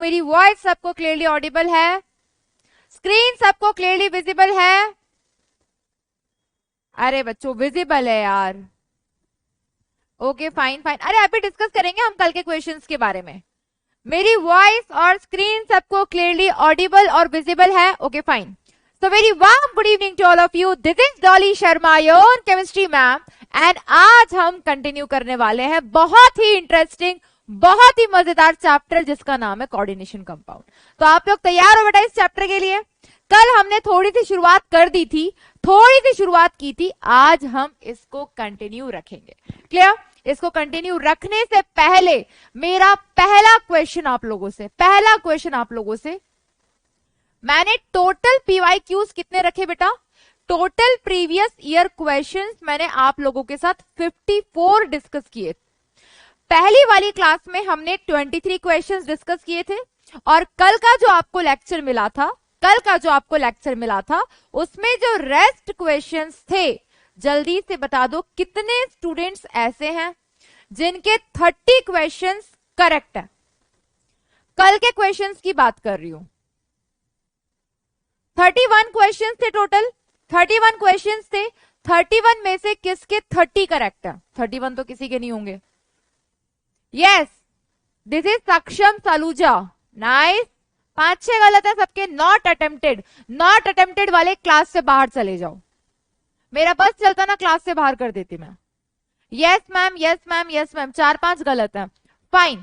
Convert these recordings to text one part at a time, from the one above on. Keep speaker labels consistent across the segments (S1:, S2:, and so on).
S1: मेरी वॉइस सबको clearly Audible है? स्क्रीन सबको क्लियरली विजिबल है? अरे बच्चों विजिबल है यार। Okay fine fine. अरे अभी डिस्कस करेंगे हम कल के क्वेश्चंस के बारे में। मेरी वॉइस और स्क्रीन सबको क्लियरली ऑडिबल और विजिबल है? Okay fine. So very warm good evening to all of you. This is Dolly Sharma, your own chemistry ma'am. And आज हम कंटिन्यू करने वाले हैं बहुत ही इंटरेस्टिंग, बहुत ही मजेदार चैप्टर जिसका नाम है कोऑर्डिनेशन कंपाउंड। तो आप लोग तैयार हो बेटा इस चैप्टर के लिए? कल हमने थोड़ी सी शुरुआत कर दी थी, थोड़ी सी शुरुआत की थी, आज हम इसको कंटिन्यू रखेंगे। क्लियर? इसको कंटिन्यू रखने से पहले मेरा पहला क्वेश्चन आप लोगों से, मैंने टोटल पीवाईक्यूज कितने रखे बेटा? टोटल प्रीवियस ईयर क्वेश्चंस मैंने आप लोगों के साथ 54 डिस्कस किए। पहली वाली क्लास में हमने 23 क्वेश्चंस डिस्कस किए थे और कल का जो आपको लेक्चर मिला था उसमें जो रेस्ट क्वेश्चंस थे, जल्दी से बता दो कितने स्टूडेंट्स ऐसे हैं जिनके 30 क्वेश्चंस करेक्ट है? कल के क्वेश्चंस की बात कर रही हूं। 31 क्वेश्चंस थे टोटल, 31 क्वेश्चंस थे। 31 में से किसके 30 करेक्ट है? 31 तो किसी के नहीं होंगे। यस, दिस इज सक्षम सलूजा। नाइस। 5-6 गलत है सबके। नॉट अटेम्प्टेड वाले क्लास से बाहर चले जाओ। मेरा बस चलता ना क्लास से बाहर कर देती मैं। Yes ma'am, yes ma'am, yes ma'am. 4-5 गलत है। फाइन।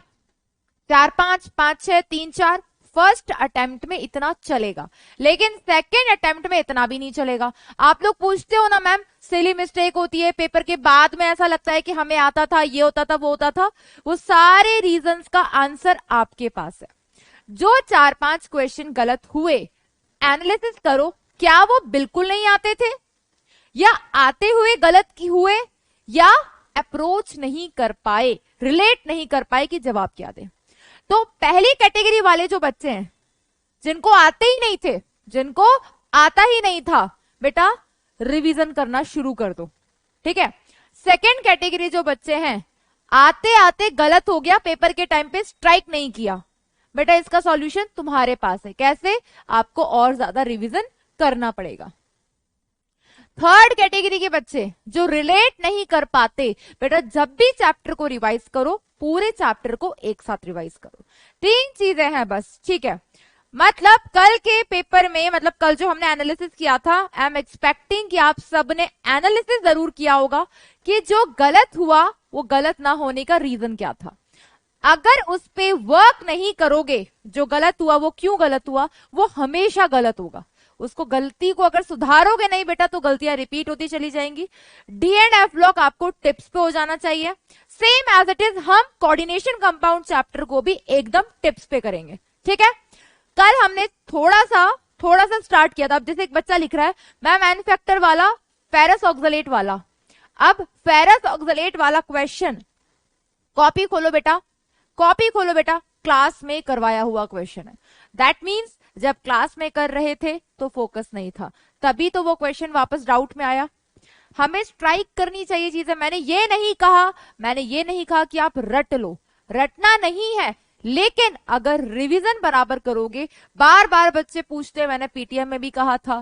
S1: 4-5, 5-6, 3-4 फर्स्ट अटेम्प्ट में इतना चलेगा, लेकिन सेकेंड अटेम्प्ट में इतना भी नहीं चलेगा। आप लोग पूछते हो ना मैम सिली मिस्टेक होती है पेपर के बाद में, ऐसा लगता है कि हमें आता था, ये होता था, वो होता था। वो सारे रीजंस का आंसर आपके पास है। जो 4-5 क्वेश्चन गलत हुए, एनालिसिस करो, क्या वो बिल्कुल नहीं आते थे, या आते हुए गलत की हुए, या अप्रोच नहीं कर पाए, रिलेट नहीं कर पाए कि जवाब क्या दे। तो पहली कैटेगरी वाले जो बच्चे हैं जिनको आता ही नहीं था, बेटा रिवीजन करना शुरू कर दो। ठीक है। सेकंड कैटेगरी जो बच्चे हैं, आते आते गलत हो गया, पेपर के टाइम पे स्ट्राइक नहीं किया, बेटा इसका सॉल्यूशन तुम्हारे पास है। कैसे? आपको और ज्यादा रिवीजन करना पड़ेगा। थर्ड कैटेगरी के बच्चे जो रिलेट नहीं कर पाते, बेटा जब भी चैप्टर को रिवाइज करो, पूरे चैप्टर को एक साथ रिवाइज करो। 3 चीजें हैं बस। ठीक है। मतलब कल के पेपर में, मतलब कल जो हमने एनालिसिस किया था, आई एम एक्सपेक्टिंग कि आप सबने एनालिसिस जरूर किया होगा कि जो गलत हुआ वो गलत ना होने का रीजन क्या था। अगर उस पे वर्क नहीं करोगे, जो गलत हुआ वो क्यों गलत हुआ, वो हमेशा गलत होगा। उसको गलती को अगर सुधारोगे नहीं बेटा तो गलतियां रिपीट होती चली जाएंगी। डी एंड एफ ब्लॉक आपको टिप्स पे हो जाना चाहिए। सेम एज इट इज हम कोऑर्डिनेशन कंपाउंड चैप्टर को भी एकदम टिप्स पे करेंगे। ठीक है। कल हमने थोड़ा सा स्टार्ट किया था। अब जैसे एक बच्चा लिख रहा है मैम मैन्युफैक्चर वाला, फेरस ऑक्सलेट वाला। अब फेरस ऑक्सलेट वाला क्वेश्चन कॉपी खोलो बेटा, क्लास में करवाया हुआ क्वेश्चन है। दैट मीन्स जब क्लास में कर रहे थे तो फोकस नहीं था, तभी तो वो क्वेश्चन वापस डाउट में आया। हमें स्ट्राइक करनी चाहिए चीजें। मैंने ये नहीं कहा कि आप रट लो, रटना नहीं है, लेकिन अगर रिवीजन बराबर करोगे, बार बार बच्चे पूछते, मैंने पीटीएम में भी कहा था,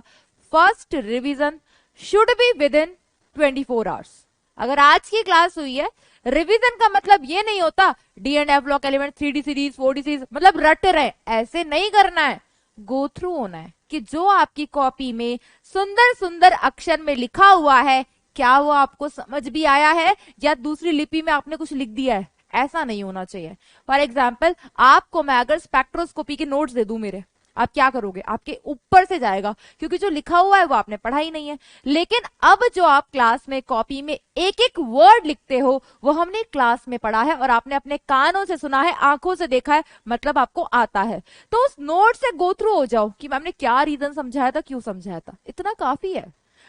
S1: first revision should be with in 24 hours. अगर आज की क्लास हुई है, रिवीजन का मतलब ये नहीं होता D and F block element 3D series 4D series मतलब रट रहे, ऐसे नहीं करना है। गो थ्रू होना है कि जो आपकी कॉपी में सुंदर सुंदर अक्षर में लिखा हुआ है, क्या वो आपको समझ भी आया है या दूसरी लिपि में आपने कुछ लिख दिया है। ऐसा नहीं होना चाहिए। फॉर एग्जाम्पल, आपको मैं अगर स्पेक्ट्रोस्कोपी के नोट्स दे दूं मेरे, आप क्या करोगे? आपके ऊपर से जाएगा, क्योंकि जो लिखा हुआ है वो आपने पढ़ा ही नहीं है। लेकिन अब जो आप क्लास में कॉपी में एक एक वर्ड लिखते हो, वो हमने क्लास में पढ़ा है और आपने अपने कानों से सुना है, आंखों से देखा है, मतलब आपको आता है। तो उस नोट से गो थ्रू हो जाओ कि मैम ने क्या रीजन समझाया था, क्यों समझाया था, इतना काफी है।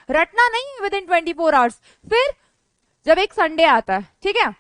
S1: रटना नहीं है विद इन 24 आवर्स। फिर जब एक संडे आता है, ठीक है,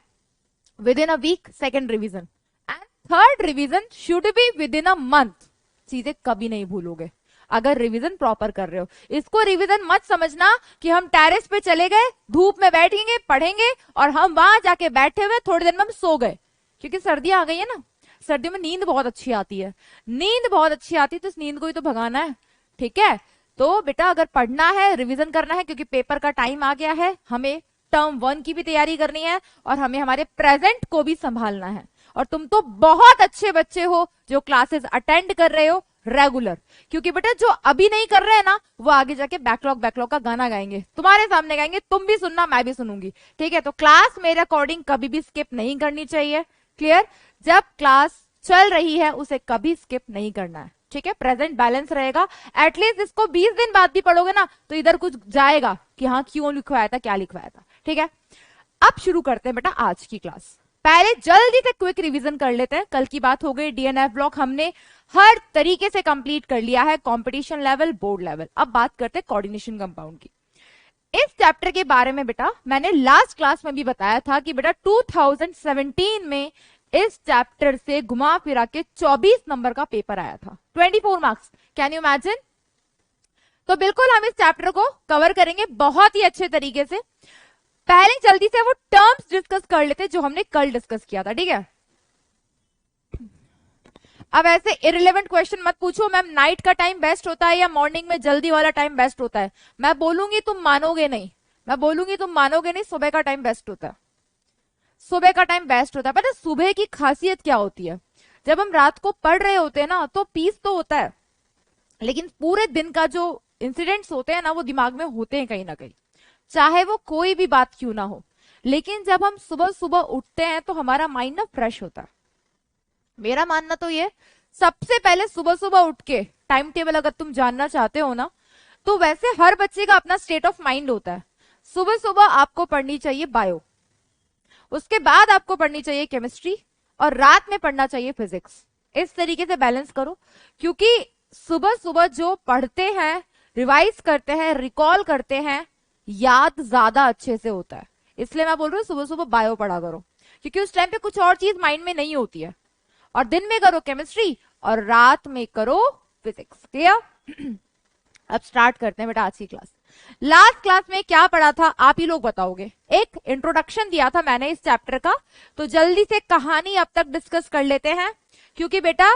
S1: within a week second revision and third revision should be within a month. चीजें कभी नहीं भूलोगे अगर रिवीजन प्रॉपर कर रहे हो। इसको रिवीजन मत समझना कि हम टेरेस पे चले गए, धूप में बैठेंगे, पढ़ेंगे और हम वहां जाके बैठे हुए थोड़ी देर में हम सो गए, क्योंकि सर्दियां आ गई है ना। सर्दियों में नींद बहुत अच्छी आती है, नींद बहुत अच्छी आती है, तो इस नींद को ही तो भगाना है, ठीक है। तो बेटा अगर पढ़ना है, रिवीजन करना है, क्योंकि पेपर का टाइम आ गया है, हमें टर्म 1 की भी तैयारी करनी है और हमें हमारे प्रेजेंट को भी संभालना है। और तुम तो बहुत अच्छे बच्चे हो जो क्लासेस अटेंड कर रहे हो रेगुलर, क्योंकि बेटा जो अभी नहीं कर रहे हैं ना, वो आगे जाके बैकलॉग का गाना गाएंगे, तुम्हारे सामने गाएंगे, तुम भी सुनना, मैं भी सुनूंगी, ठीक है। तो क्लास मेरे अकॉर्डिंग कभी भी स्किप नहीं करनी चाहिए, क्लियर। जब क्लास चल रही है उसे कभी स्किप नहीं करना है, ठीक है। प्रेजेंट बैलेंस रहेगा, एटलीस्ट इसको 20 दिन बाद भी पढ़ोगे ना तो इधर कुछ जाएगा कि हाँ क्यों लिखवाया था, क्या लिखवाया था, ठीक है। अब शुरू करते हैं बेटा आज की क्लास। पहले जल्दी से क्विक रिवीजन कर लेते हैं। कल की बात हो गई, डीएनएफ ब्लॉक हमने हर तरीके से कंप्लीट कर लिया है, कंपटीशन लेवल, बोर्ड लेवल। अब बात करते हैं कोऑर्डिनेशन कंपाउंड की। इस चैप्टर के बारे में बेटा मैंने लास्ट क्लास में भी बताया था कि बेटा 2017 में इस चैप्टर से घुमा फिरा के 24 नंबर का पेपर आया था, 24 मार्क्स, कैन यू इमेजिन। तो बिल्कुल हम इस चैप्टर को कवर करेंगे बहुत ही अच्छे तरीके से। पहले जल्दी से वो टर्म्स डिस्कस कर लेते जो हमने कल डिस्कस किया था, ठीक है। अब ऐसे इरिलेवेंट क्वेश्चन मत पूछो मैम नाइट का टाइम बेस्ट होता है या मॉर्निंग में जल्दी वाला टाइम बेस्ट होता है। मैं बोलूंगी तुम मानोगे नहीं, मैं बोलूंगी तुम मानोगे नहीं, सुबह का टाइम बेस्ट होता है, सुबह का टाइम बेस्ट होता है। पता है सुबह की खासियत क्या होती है, जब हम रात को पढ़ रहे होते हैं ना तो पीस तो होता है, लेकिन पूरे दिन का जो इंसिडेंट्स होते हैं ना वो दिमाग में होते हैं कहीं ना कहीं, चाहे वो कोई भी बात क्यों ना हो। लेकिन जब हम सुबह सुबह उठते हैं तो हमारा माइंड ना फ्रेश होता है। मेरा मानना तो ये, सबसे पहले सुबह सुबह उठ के टाइम टेबल अगर तुम जानना चाहते हो ना, तो वैसे हर बच्चे का अपना स्टेट ऑफ माइंड होता है। सुबह सुबह आपको पढ़नी चाहिए बायो, उसके बाद आपको पढ़नी चाहिए केमिस्ट्री, और रात में पढ़ना चाहिए फिजिक्स। इस तरीके से बैलेंस करो, क्योंकि सुबह सुबह जो पढ़ते हैं, रिवाइज करते हैं, रिकॉल करते हैं, याद ज्यादा अच्छे से होता है। इसलिए मैं बोल रही हूँ सुबह सुबह बायो पढ़ा करो, क्योंकि उस टाइम पे कुछ और चीज माइंड में नहीं होती है। और दिन में करो केमिस्ट्री और रात में करो फिजिक्स, क्लियर। अब स्टार्ट करते हैं बेटा आज की क्लास। लास्ट क्लास में क्या पढ़ा था आप ही लोग बताओगे। एक इंट्रोडक्शन दिया था मैंने इस चैप्टर का, तो जल्दी से कहानी अब तक डिस्कस कर लेते हैं, क्योंकि बेटा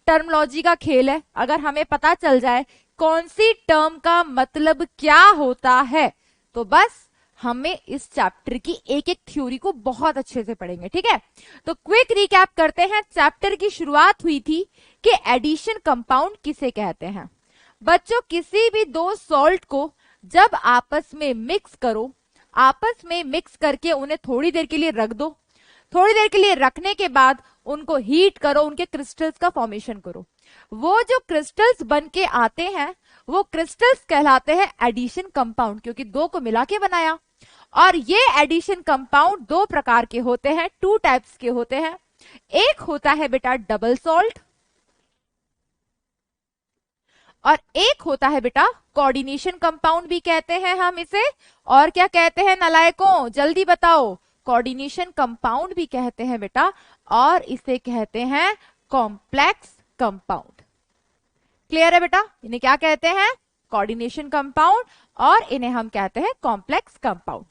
S1: टर्मोलॉजी का खेल है। अगर हमें पता चल जाए कौन सी टर्म का मतलब क्या होता है तो बस हमें इस चैप्टर की एक एक थ्योरी को बहुत अच्छे से पढ़ेंगे, ठीक है। तो क्विक रिकैप करते हैं। चैप्टर की शुरुआत हुई थी कि एडिशन कंपाउंड किसे कहते हैं। बच्चों किसी भी दो सॉल्ट को जब आपस में मिक्स करो, आपस में मिक्स करके उन्हें थोड़ी देर के लिए रख दो, थोड़ी देर के लिए रखने के बाद उनको हीट करो, उनके क्रिस्टल्स का फॉर्मेशन करो। वो जो क्रिस्टल्स बन के आते हैं वो क्रिस्टल्स कहलाते हैं एडिशन कंपाउंड, क्योंकि दो को मिला के बनाया। और ये एडिशन कंपाउंड दो प्रकार के होते हैं, 2 टाइप्स के होते हैं। एक होता है बेटा डबल सॉल्ट और एक होता है बेटा कोऑर्डिनेशन कंपाउंड भी कहते हैं हम इसे। और क्या कहते हैं नालायकों, जल्दी बताओ। कोऑर्डिनेशन कंपाउंड भी कहते हैं बेटा, और इसे कहते हैं कॉम्प्लेक्स कंपाउंड। क्लियर है बेटा, इन्हें क्या कहते हैं, कोऑर्डिनेशन कंपाउंड, और इन्हें हम कहते हैं कॉम्प्लेक्स कंपाउंड।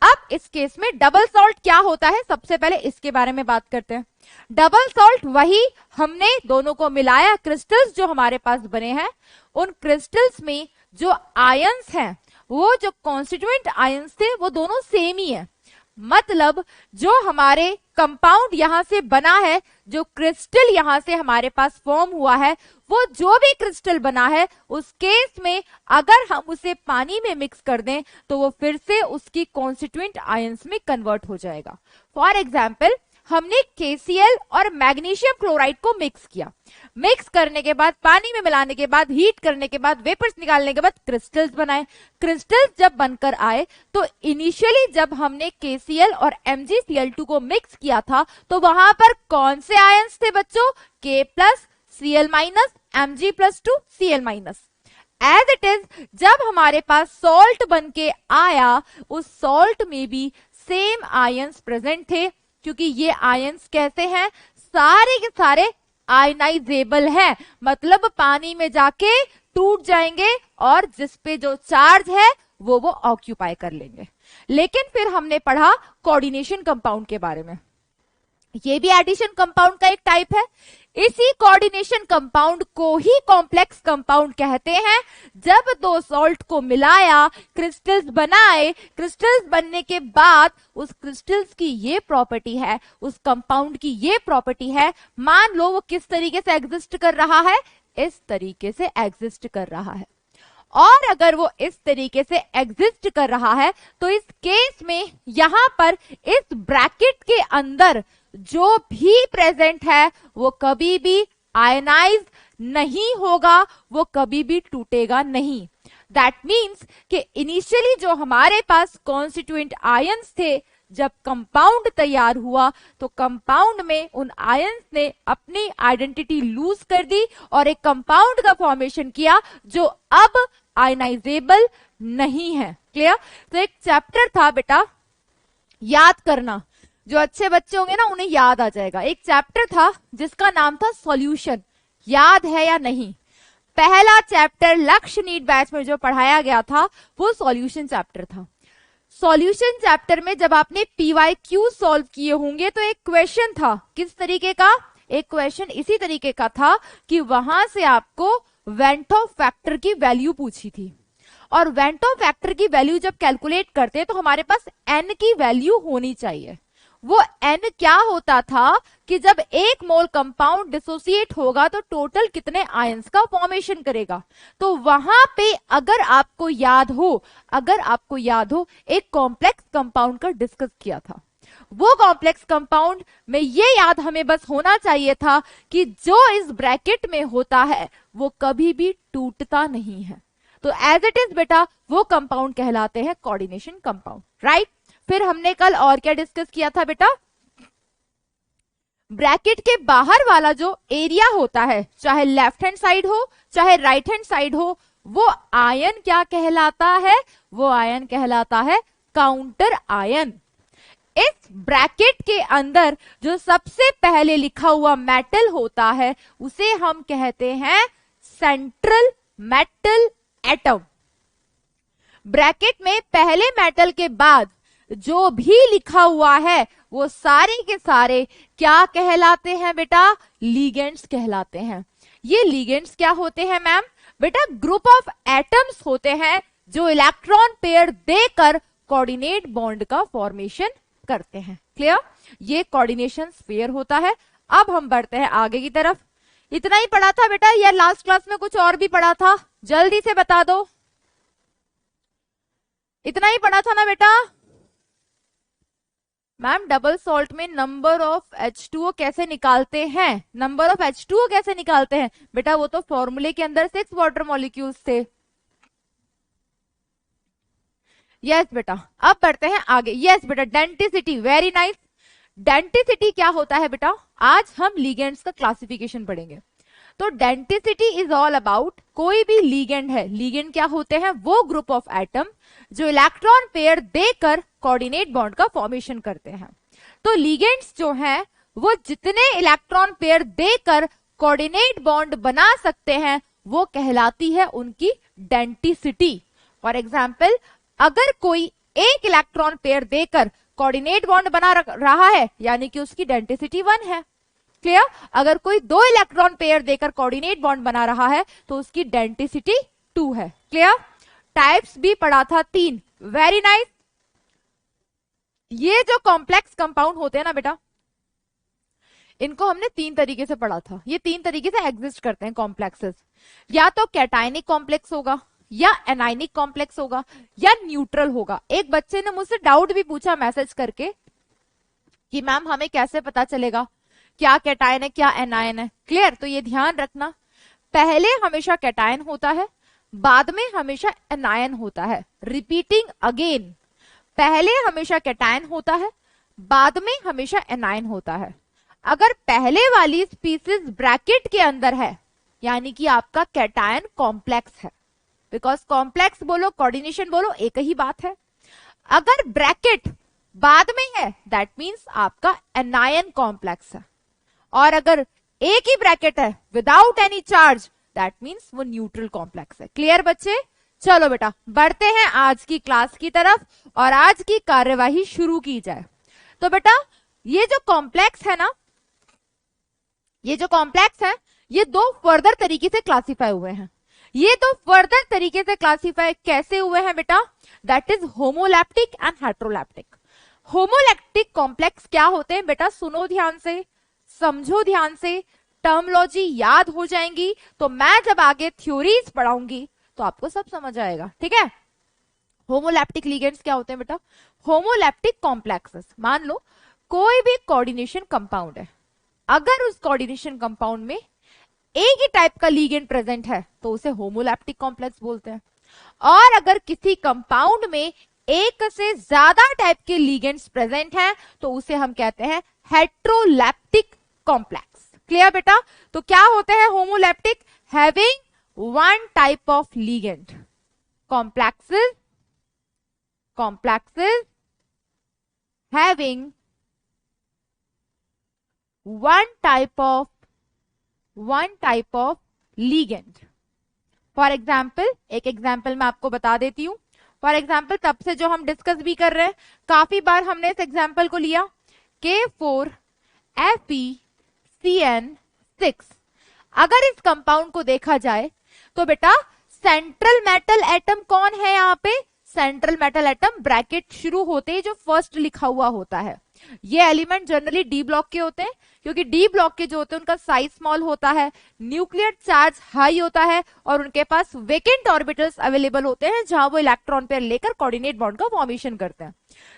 S1: अब इस केस में डबल सॉल्ट क्या होता है, सबसे पहले इसके बारे में बात करते हैं। डबल सॉल्ट वही, हमने दोनों को मिलाया, क्रिस्टल्स जो हमारे पास बने हैं उन क्रिस्टल्स में जो आयंस हैं, वो जो कॉन्स्टिट्यूएंट आयंस थे वो दोनों सेम ही है। मतलब जो हमारे कंपाउंड यहां से बना है, जो क्रिस्टल यहां से हमारे पास फॉर्म हुआ है, वो जो भी क्रिस्टल बना है उस केस में अगर हम उसे पानी में मिक्स कर दें तो वो फिर से उसकी कॉन्स्टिट्यूएंट आयंस में कन्वर्ट हो जाएगा। फॉर एग्जाम्पल हमने KCl और मैग्नीशियम क्लोराइड को मिक्स किया, मिक्स करने के बाद पानी में मिलाने के बाद हीट करने के बाद वेपर्स निकालने के बाद क्रिस्टल्स बनाए। क्रिस्टल्स जब बनकर आए तो इनिशियली जब हमने KCl और MgCl2 को मिक्स किया था तो वहां पर कौन से आयंस थे बच्चों, K plus Cl minus Mg plus 2 Cl minus. As it is जब हमारे पास सॉल्ट बन के आया उस सॉल्ट में भी सेम आयंस प्रेजेंट थे, क्योंकि ये आयंस कैसे हैं, सारे के सारे आयनाइजेबल है, मतलब पानी में जाके टूट जाएंगे और जिस पे जो चार्ज है वो ऑक्यूपाई कर लेंगे। लेकिन फिर हमने पढ़ा कोऑर्डिनेशन कंपाउंड के बारे में। ये भी एडिशन कंपाउंड का एक टाइप है। इसी कोऑर्डिनेशन कंपाउंड को ही कॉम्प्लेक्स कंपाउंड कहते हैं। जब दो सॉल्ट को मिलाया, क्रिस्टल्स बनाए, क्रिस्टल्स बनने के बाद उस क्रिस्टल्स की ये प्रॉपर्टी है, उस कंपाउंड की ये प्रॉपर्टी है। मान लो वो किस तरीके से एग्जिस्ट कर रहा है, इस तरीके से एग्जिस्ट कर रहा है। और अगर वो इस तरीके से एग्जिस्ट कर रहा है तो इस केस में यहां पर इस ब्रैकेट के अंदर जो भी प्रेजेंट है वो कभी भी आयनाइज नहीं होगा, वो कभी भी टूटेगा नहीं। दैट मीन्स कि इनिशियली जो हमारे पास कॉन्स्टिट्यूएंट आयंस थे, जब कंपाउंड तैयार हुआ तो कंपाउंड में उन आयंस ने अपनी आइडेंटिटी लूज कर दी और एक कंपाउंड का फॉर्मेशन किया जो अब आयनाइजेबल नहीं है। क्लियर? तो एक चैप्टर था बेटा, याद करना, जो अच्छे बच्चे होंगे ना उन्हें याद आ जाएगा। एक चैप्टर था जिसका नाम था सॉल्यूशन, याद है या नहीं? पहला चैप्टर लक्ष्य नीट बैच में जो पढ़ाया गया था वो सॉल्यूशन चैप्टर था। सॉल्यूशन चैप्टर में जब आपने PYQ सॉल्व किए होंगे तो एक क्वेश्चन था, किस तरीके का? एक क्वेश्चन इसी तरीके का था कि वहां से आपको वेंटो फैक्टर की वैल्यू पूछी थी, और वेंटो फैक्टर की वैल्यू जब कैलकुलेट करते हैं तो हमारे पास n की वैल्यू होनी चाहिए। वो n क्या होता था कि जब एक मोल कंपाउंड डिसोसिएट होगा तो टोटल कितने आयंस का फॉर्मेशन करेगा। तो वहां पे अगर आपको याद हो एक कॉम्प्लेक्स कंपाउंड का डिस्कस किया था। वो कॉम्प्लेक्स कंपाउंड में ये याद हमें बस होना चाहिए था कि जो इस ब्रैकेट में होता है वो कभी भी टूटता नहीं है। तो एज इट इज बेटा वो कंपाउंड कहलाते हैं कोऑर्डिनेशन कंपाउंड, राइट? फिर हमने कल और क्या डिस्कस किया था बेटा? ब्रैकेट के बाहर वाला जो एरिया होता है, चाहे लेफ्ट हैंड साइड हो चाहे राइट हैंड साइड हो, वो आयन क्या कहलाता है? वो आयन कहलाता है काउंटर आयन। इस ब्रैकेट के अंदर जो सबसे पहले लिखा हुआ मेटल होता है उसे हम कहते हैं सेंट्रल मेटल एटम। ब्रैकेट में पहले मेटल के बाद जो भी लिखा हुआ है वो सारे के सारे क्या कहलाते हैं बेटा? लिगेंड्स कहलाते हैं। ये लिगेंड्स क्या होते हैं मैम? बेटा ग्रुप ऑफ एटम्स होते हैं जो इलेक्ट्रॉन पेयर देकर कोऑर्डिनेट बॉन्ड का फॉर्मेशन करते हैं। क्लियर? ये कोऑर्डिनेशन स्फीयर होता है। अब हम बढ़ते हैं आगे की तरफ। इतना ही पढ़ा था बेटा या लास्ट क्लास में कुछ और भी पढ़ा था? जल्दी से बता दो। इतना ही पढ़ा था ना बेटा? मैम डबल सॉल्ट में नंबर ऑफ H2O कैसे निकालते हैं? नंबर ऑफ H2O कैसे निकालते हैं बेटा? वो तो फॉर्मूले के अंदर 6 वाटर मॉलिक्यूल्स थे। यस बेटा, अब बढ़ते हैं आगे। यस बेटा, डेंटिसिटी, वेरी नाइस। डेंटिसिटी क्या होता है बेटा? आज हम लिगेंड्स का क्लासिफिकेशन पढ़ेंगे। तो डेंटिसिटी इज ऑल अबाउट कोई भी लिगेंड है। लिगेंड क्या होते हैं? वो ग्रुप ऑफ एटम जो इलेक्ट्रॉन पेयर देकर कोऑर्डिनेट बॉन्ड का फॉर्मेशन करते हैं। तो लिगेंड्स जो हैं वो जितने इलेक्ट्रॉन पेयर देकर कोऑर्डिनेट बॉन्ड बना सकते हैं वो कहलाती है उनकी डेंटिसिटी। फॉर एग्जाम्पल, अगर कोई एक इलेक्ट्रॉन पेयर देकर कोऑर्डिनेट बॉन्ड बना रहा है यानी कि उसकी डेंटिसिटी 1 है। क्लियर? अगर कोई 2 इलेक्ट्रॉन पेयर देकर कोऑर्डिनेट बॉन्ड बना रहा है तो उसकी डेंटिसिटी 2 है। क्लियर? टाइप्स भी पढ़ा था 3। Very nice. ये जो कॉम्प्लेक्स कंपाउंड होते हैं ना बेटा, इनको हमने 3 तरीके से पढ़ा था। ये 3 तरीके से एग्जिस्ट करते हैं कॉम्प्लेक्सेस। या तो कैटायनिक कॉम्प्लेक्स होगा, या एनायनिक कॉम्प्लेक्स होगा, या न्यूट्रल होगा। एक बच्चे ने मुझसे डाउट भी पूछा मैसेज करके कि मैम हमें कैसे पता चलेगा क्या कैटायन है क्या एनायन है। क्लियर? तो ये ध्यान रखना, पहले हमेशा कैटायन होता है, बाद में हमेशा एनायन होता है। रिपीटिंग अगेन, पहले हमेशा कैटायन होता है, बाद में हमेशा एनायन होता है। अगर पहले वाली स्पीसीज ब्रैकेट के अंदर है यानी कि आपका कैटायन कॉम्प्लेक्स है, बिकॉज कॉम्प्लेक्स बोलो कोऑर्डिनेशन बोलो एक ही बात है। अगर ब्रैकेट बाद में है दैट मींस आपका एनायन कॉम्प्लेक्स है, और अगर एक ही ब्रैकेट है without any charge that means वो न्यूट्रल कॉम्प्लेक्स है। क्लियर बच्चे? चलो बेटा बढ़ते हैं आज की क्लास की तरफ और आज की कार्यवाही शुरू की जाए। तो बेटा ये जो कॉम्प्लेक्स है ना, ये जो कॉम्प्लेक्स है, ये दो फर्दर तरीके से क्लासिफाई हुए हैं। ये तो फर्दर तरीके से क्लासिफाई कैसे हुए हैं बेटा? That is homoleptic and heteroleptic. Homoleptic complex क्या होते हैं बेटा? सुनो ध्यान से, समझो ध्यान से, टर्मोलॉजी याद हो जाएंगी तो मैं जब आगे थ्योरीज पढ़ाऊंगी तो आपको सब समझ आएगा, ठीक है? होमोलैप्टिक लिगेंड्स क्या होते हैं बेटा? होमोलैप्टिक कॉम्प्लेक्सेस, मान लो कोई भी कोऑर्डिनेशन कंपाउंड है, अगर उस कोऑर्डिनेशन कंपाउंड में एक ही टाइप का लीगेंड प्रेजेंट है तो उसे होमोलैप्टिक कॉम्प्लेक्स बोलते हैं। और अगर किसी कंपाउंड में एक से ज्यादा टाइप के लीगेंड्स प्रेजेंट हैं तो उसे हम कहते हैं हेट्रोलैप्टिक कॉम्प्लेक्स। क्लियर बेटा? तो क्या होते हैं homoleptic? Having one type of ligand. Complexes having one type of ligand. For example, एक एग्जाम्पल मैं आपको बता देती हूं। फॉर एग्जाम्पल, तब से जो हम डिस्कस भी कर रहे हैं, काफी बार हमने इस एग्जाम्पल को लिया, K4FeCN6। अगर इस कंपाउंड को देखा जाए तो बेटा सेंट्रल मेटल एटम कौन है यहाँ पे? सेंट्रल मेटल एटम ब्रैकेट शुरू होते ही जो फर्स्ट लिखा हुआ होता है, ये एलिमेंट जनरली डी ब्लॉक के होते हैं, क्योंकि डी ब्लॉक के जो होते हैं उनका साइज स्मॉल होता है, न्यूक्लियर चार्ज हाई होता है और उनके पास वेकेंट ऑर्बिटल्स अवेलेबल होते हैं जहां वो इलेक्ट्रॉन पेयर लेकर कोऑर्डिनेट बॉन्ड का फॉर्मेशन करते हैं।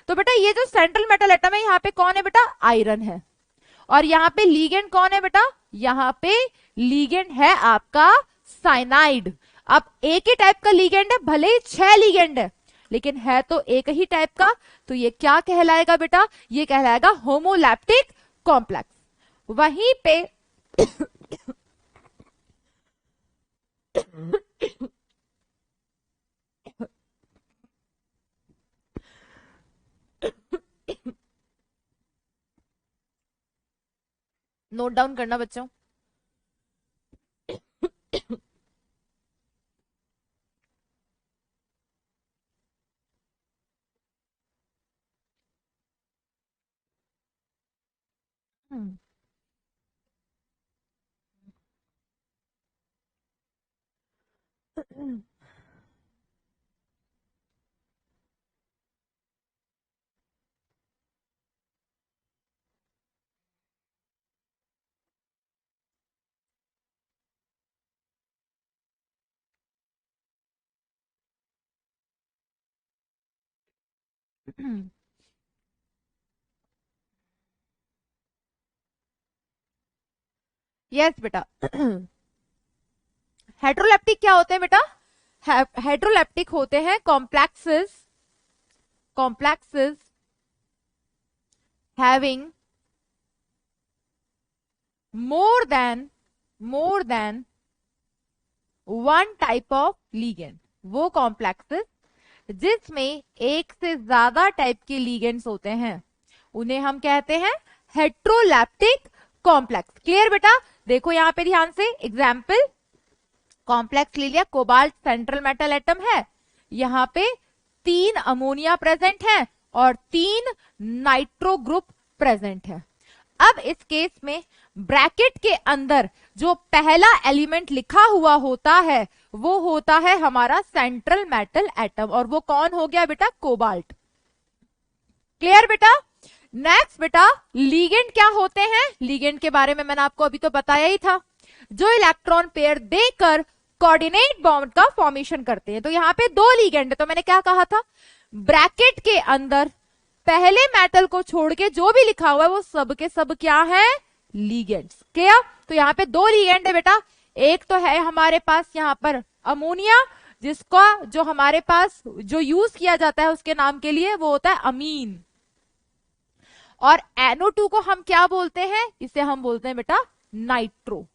S1: तो बेटा ये जो सेंट्रल मेटल एटम है, यहाँ पे कौन है बेटा? आयरन है। और यहाँ पे लीगेंड कौन है बेटा? यहाँ पे लीगेंड है आपका साइनाइड। अब एक ही टाइप का लीगेंड है, भले ही 6 लीगेंड है, लेकिन है तो एक ही टाइप का, तो ये क्या कहलाएगा बेटा? ये कहलाएगा होमोलैप्टिक कॉम्प्लेक्स। वहीं पे नोट डाउन करना बच्चों। यस बेटा। हेट्रोलैप्टिक क्या होते हैं बेटा? हेट्रोलैप्टिक होते हैं complexes having more then one type of ligand. वो कॉम्प्लेक्सेस जिसमें एक से ज्यादा टाइप के लीगेंड्स होते हैं उन्हें हम कहते हैं हेट्रोलैप्टिक कॉम्प्लेक्स। क्लियर बेटा? देखो यहां पे ध्यान से, एग्जाम्पल, कॉम्प्लेक्स ले लिया, कोबाल्ट सेंट्रल मेटल एटम है, यहां पे 3 अमोनिया प्रेजेंट है और 3 नाइट्रो ग्रुप प्रेजेंट है। अब इस केस में ब्रैकेट के अंदर जो पहला एलिमेंट लिखा हुआ होता है वो होता है हमारा सेंट्रल मेटल एटम, और वो कौन हो गया बेटा? कोबाल्ट। क्लियर बेटा? नेक्स्ट बेटा, लीगेंड क्या होते हैं? लीगेंड के बारे में मैंने आपको अभी तो बताया ही था, जो इलेक्ट्रॉन पेयर देकर कोऑर्डिनेट बॉन्ड का फॉर्मेशन करते हैं। तो यहाँ पे 2 लीगेंड है, तो मैंने क्या कहा था? ब्रैकेट के अंदर पहले मेटल को छोड़ के जो भी लिखा हुआ है वो सब के सब क्या है? लीगेंड्स। क्लियर? तो यहाँ पे 2 लीगेंड है बेटा। एक तो है हमारे पास यहाँ पर अमोनिया, जिसका जो हमारे पास जो यूज किया जाता है उसके नाम के लिए वो होता है अमीन, और NO2 को हम क्या बोलते हैं? इसे हम बोलते हैं बेटा नाइट्रो।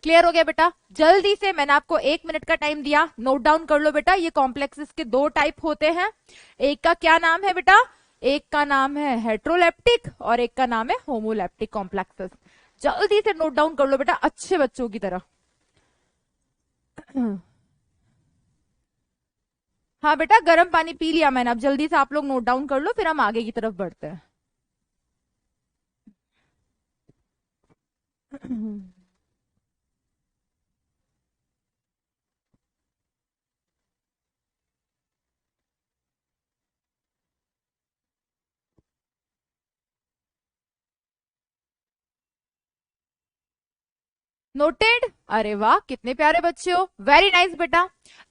S1: क्लियर हो गया बेटा? जल्दी से, मैंने आपको 1 मिनट का टाइम दिया, नोट डाउन कर लो बेटा। ये कॉम्प्लेक्सेस के 2 टाइप होते हैं, एक का क्या नाम है बेटा? एक का नाम है हेट्रोलैप्टिक और एक का नाम है होमोलैप्टिक कॉम्प्लेक्सेस। जल्दी से नोट डाउन कर लो बेटा, अच्छे बच्चों की तरह। हाँ बेटा, गर्म पानी पी लिया मैंने, अब जल्दी से आप लोग नोट डाउन कर लो, फिर हम आगे की तरफ बढ़ते हैं। नोटेड। अरे वाह, कितने प्यारे बच्चे हो, वेरी नाइस बेटा।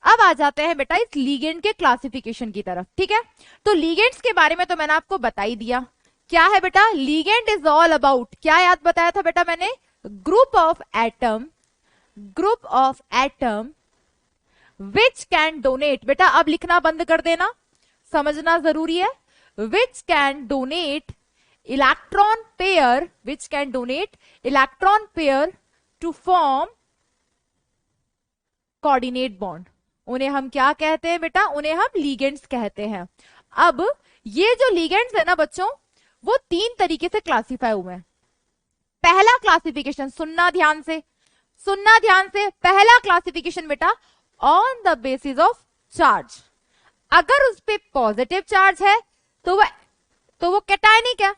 S1: अब आ जाते हैं बेटा इस लीगेंड के क्लासिफिकेशन की तरफ। ठीक है, तो लीगेंड्स के बारे में तो मैंने आपको बता ही दिया। क्या है बेटा लीगेंड इज ऑल अबाउट, क्या याद बताया था बेटा मैंने, group of atom, group of atom which can donate, बेटा अब लिखना बंद कर देना, समझना जरूरी है, which can donate electron pair, which can donate electron pair to form coordinate bond. उन्हें हम क्या कहते हैं बेटा, उन्हें हम लीगेंड्स कहते हैं। अब ये जो लीगेंड्स है ना बच्चों, वो तीन तरीके से क्लासिफाई हुए हैं। पहला क्लासिफिकेशन, सुनना ध्यान से, सुनना ध्यान से, पहला क्लासिफिकेशन बेटा on the basis of charge. अगर उस पे पॉजिटिव चार्ज है तो वो कैटायनिक है,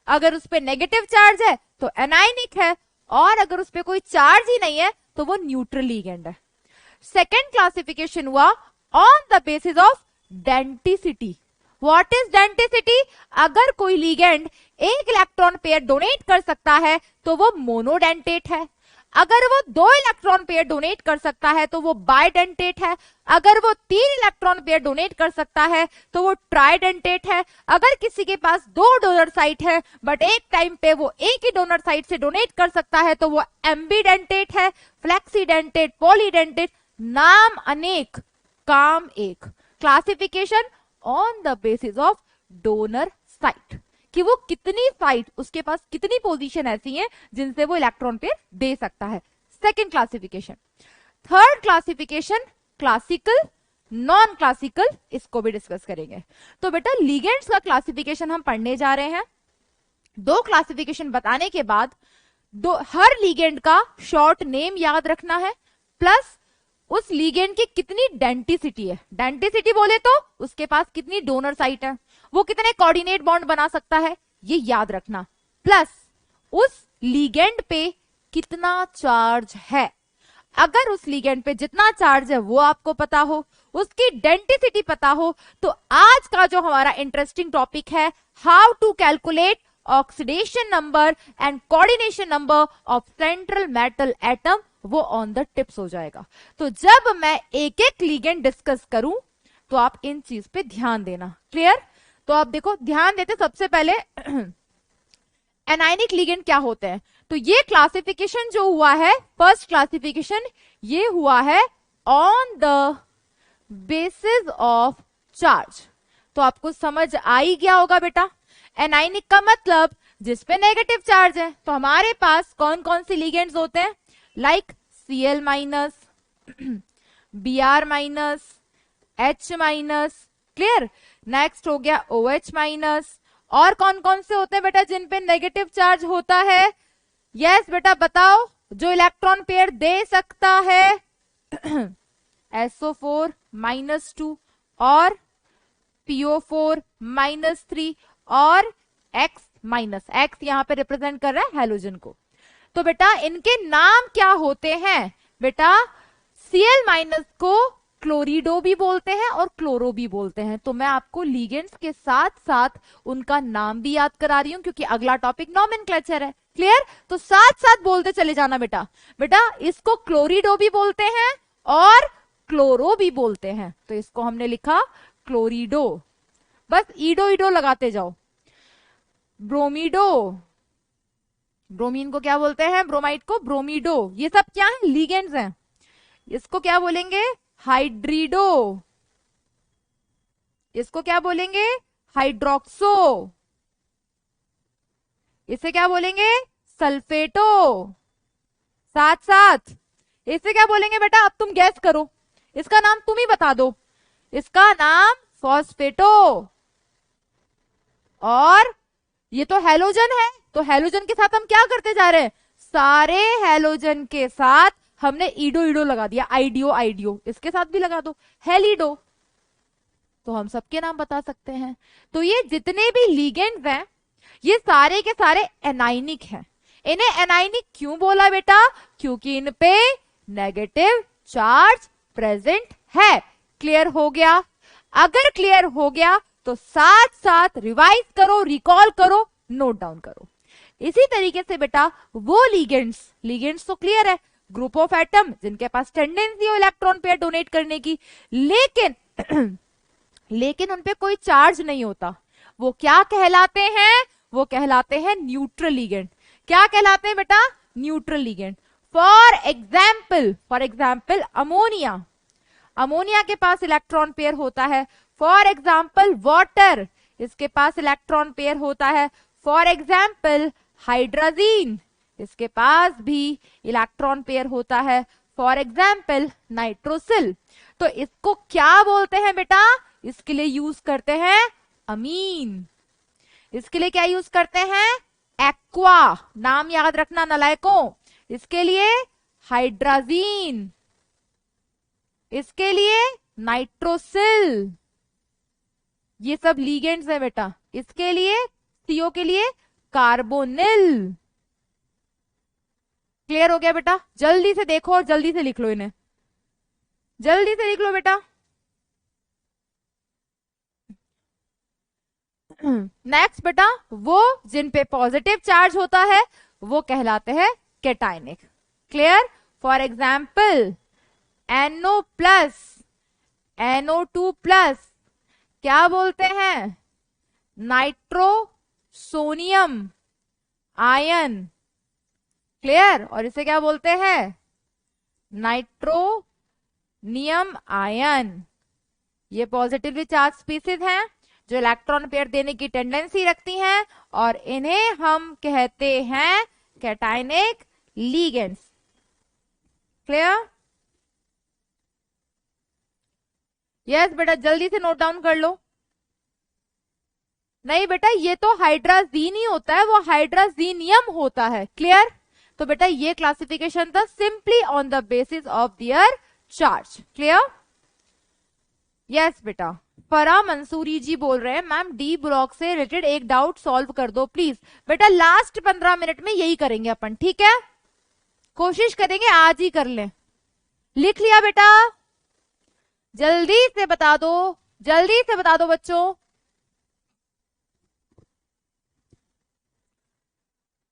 S1: अगर उस पे नेगेटिव चार्ज है तो एनायनिक है, और अगर उस पे कोई चार्ज ही नहीं है तो वो न्यूट्रल लीगेंड है। सेकेंड क्लासिफिकेशन हुआ on the basis of denticity. What is denticity, अगर कोई लीगेंड एक इलेक्ट्रॉन पेयर डोनेट कर सकता है तो वो मोनोडेंटेट है, अगर वो दो इलेक्ट्रॉन पेयर डोनेट कर सकता है तो वो बाइडेंटेट है, अगर वो तीन इलेक्ट्रॉन पेयर डोनेट कर सकता है तो वो ट्राइडेंटेट है, अगर किसी के पास दो डोनर साइट है बट एक टाइम पे वो एक ही डोनर साइट से डोनेट कर सकता है तो वो एम्बीडेंटेट है, फ्लेक्सीडेंटेट, पॉलीडेंटेट, नाम अनेक काम एक। Classification on the basis of donor site, कि वो कितनी साइट, उसके पास कितनी पोजीशन ऐसी है जिनसे वो इलेक्ट्रॉन पेयर दे सकता है। Second classification. Third classification classical, non classical, इसको भी डिस्कस करेंगे। तो बेटा लिगेंड्स का क्लासिफिकेशन हम पढ़ने जा रहे हैं। दो क्लासिफिकेशन बताने के बाद हर लिगेंड का शॉर्ट नेम याद रखना है, प्लस उस लिगेंड की कितनी डेंटिसिटी है, डेंटिसिटी बोले तो उसके पास कितनी डोनर साइट है, वो कितने कोऑर्डिनेट बॉन्ड बना सकता है, ये याद रखना, प्लस उस लिगेंड पे कितना चार्ज है। अगर उस लिगेंड पे जितना चार्ज है वो आपको पता हो, उसकी डेंटिसिटी पता हो, तो आज का जो हमारा इंटरेस्टिंग टॉपिक है, how to calculate oxidation number and coordination number of central metal atom, वो ऑन द टिप्स हो जाएगा। तो जब मैं एक एक लिगेंड डिस्कस करूं तो आप इन चीज पे ध्यान देना। क्लियर? तो आप देखो, ध्यान देते सबसे पहले एनायनिक लिगेंड क्या होते हैं। तो ये क्लासिफिकेशन जो हुआ है, फर्स्ट क्लासिफिकेशन, ये हुआ है on the basis of charge. तो आपको समझ आ ही गया होगा बेटा, एनायनिक का मतलब जिस पे नेगेटिव चार्ज है। तो हमारे पास कौन कौन से लिगेंड्स होते हैं, like Cl minus, Br minus, H minus. Clear? Next हो गया OH माइनस। और कौन कौन से होते हैं बेटा जिन पे नेगेटिव चार्ज होता है? यस बेटा बताओ, जो इलेक्ट्रॉन पेयर दे सकता है SO4 माइनस 2 और PO4 माइनस 3 और X माइनस, X यहां पे रिप्रेजेंट कर रहा है हेलोजन को। तो बेटा इनके नाम क्या होते हैं? बेटा Cl माइनस को क्लोरिडो भी बोलते हैं और क्लोरो भी बोलते हैं। तो मैं आपको लिगेंड्स के साथ साथ उनका नाम भी याद करा रही हूं, क्योंकि अगला टॉपिक नॉमेनक्लेचर है। क्लियर? तो साथ साथ बोलते चले जाना बेटा। बेटा इसको क्लोरिडो भी बोलते हैं और क्लोरो भी बोलते हैं। तो इसको हमने लिखा क्लोरिडो, बस ईडो ईडो लगाते जाओ। ब्रोमीडो, ब्रोमीन को क्या बोलते हैं? ब्रोमाइड को ब्रोमीडो। ये सब क्या है? लिगेंड्स हैं। इसको क्या बोलेंगे? हाइड्रिडो। इसको क्या बोलेंगे? हाइड्रोक्सो। इसे क्या बोलेंगे? सल्फेटो। साथ साथ इसे क्या बोलेंगे बेटा? अब तुम गैस करो, इसका नाम तुम ही बता दो। इसका नाम फॉस्फेटो। और ये तो हेलोजन है, तो हेलोजन के साथ हम क्या करते जा रहे हैं? सारे हेलोजन के साथ हमने ईडो ईडो लगा दिया, आइडियो आइडियो, इसके साथ भी लगा दो हेलिडो। तो हम सबके नाम बता सकते हैं। तो ये जितने भी लिगेंड्स हैं ये सारे के सारे एनायनिक हैं। इन्हें एनाइनिक क्यों बोला बेटा? क्योंकि इन पे नेगेटिव चार्ज प्रेजेंट है। क्लियर हो गया? अगर क्लियर हो गया तो साथ साथ रिवाइज करो, रिकॉल करो, नोट डाउन करो। इसी तरीके से बेटा वो लीगेंड्स तो क्लियर है, ग्रुप ऑफ एटम जिनके पास टेंडेंसी हो इलेक्ट्रॉन पेयर डोनेट करने की, लेकिन लेकिन उनपे कोई चार्ज नहीं होता, वो क्या कहलाते हैं? वो कहलाते हैं न्यूट्रल लीगेंड। क्या कहलाते हैं बेटा? Neutral ligand. For example ammonia के पास इलेक्ट्रॉन पेयर होता है। फॉर एग्जाम्पल वाटर, इसके पास इलेक्ट्रॉन पेयर होता है। फॉर एग्जाम्पल हाइड्रोजन, इसके पास भी इलेक्ट्रॉन पेयर होता है। For example nitrosyl. तो इसको क्या बोलते हैं बेटा? इसके लिए यूज करते हैं अमीन। इसके लिए क्या यूज करते हैं? एक्वा। नाम याद रखना नालायकों। इसके लिए हाइड्रोजन, इसके लिए नाइट्रोसिल। ये सब लीगेंड्स है बेटा। इसके लिए सीओ के लिए कार्बोनिल। क्लियर हो गया बेटा? जल्दी से देखो और जल्दी से लिख लो इन्हें, जल्दी से लिख लो बेटा। नेक्स्ट बेटा, वो जिन पे पॉजिटिव चार्ज होता है वो कहलाते हैं cationic. Clear? For example NO plus, NO2 plus क्या बोलते हैं? Nitrosonium ion. क्लियर? और इसे क्या बोलते हैं? Nitronium ion. ये पॉजिटिवली चार्ज स्पीसीज हैं जो इलेक्ट्रॉन पेयर देने की टेंडेंसी रखती हैं, और इन्हें हम कहते हैं कैटायनिक लीगेंड्स। क्लियर? यस बेटा, जल्दी से नोट डाउन कर लो। नहीं बेटा, ये तो हाइड्राजीन ही होता है, वो हाइड्राजीनियम होता है। क्लियर? तो बेटा ये क्लासिफिकेशन था simply on the basis of their charge. Clear? Yes बेटा, फरा मंसूरी जी बोल रहे हैं मैम डी ब्लॉक से रिलेटेड एक डाउट सॉल्व कर दो प्लीज। बेटा लास्ट 15 मिनट में यही करेंगे अपन, ठीक है? कोशिश करेंगे आज ही कर लें। लिख लिया बेटा? जल्दी से बता दो, जल्दी से बता दो बच्चों।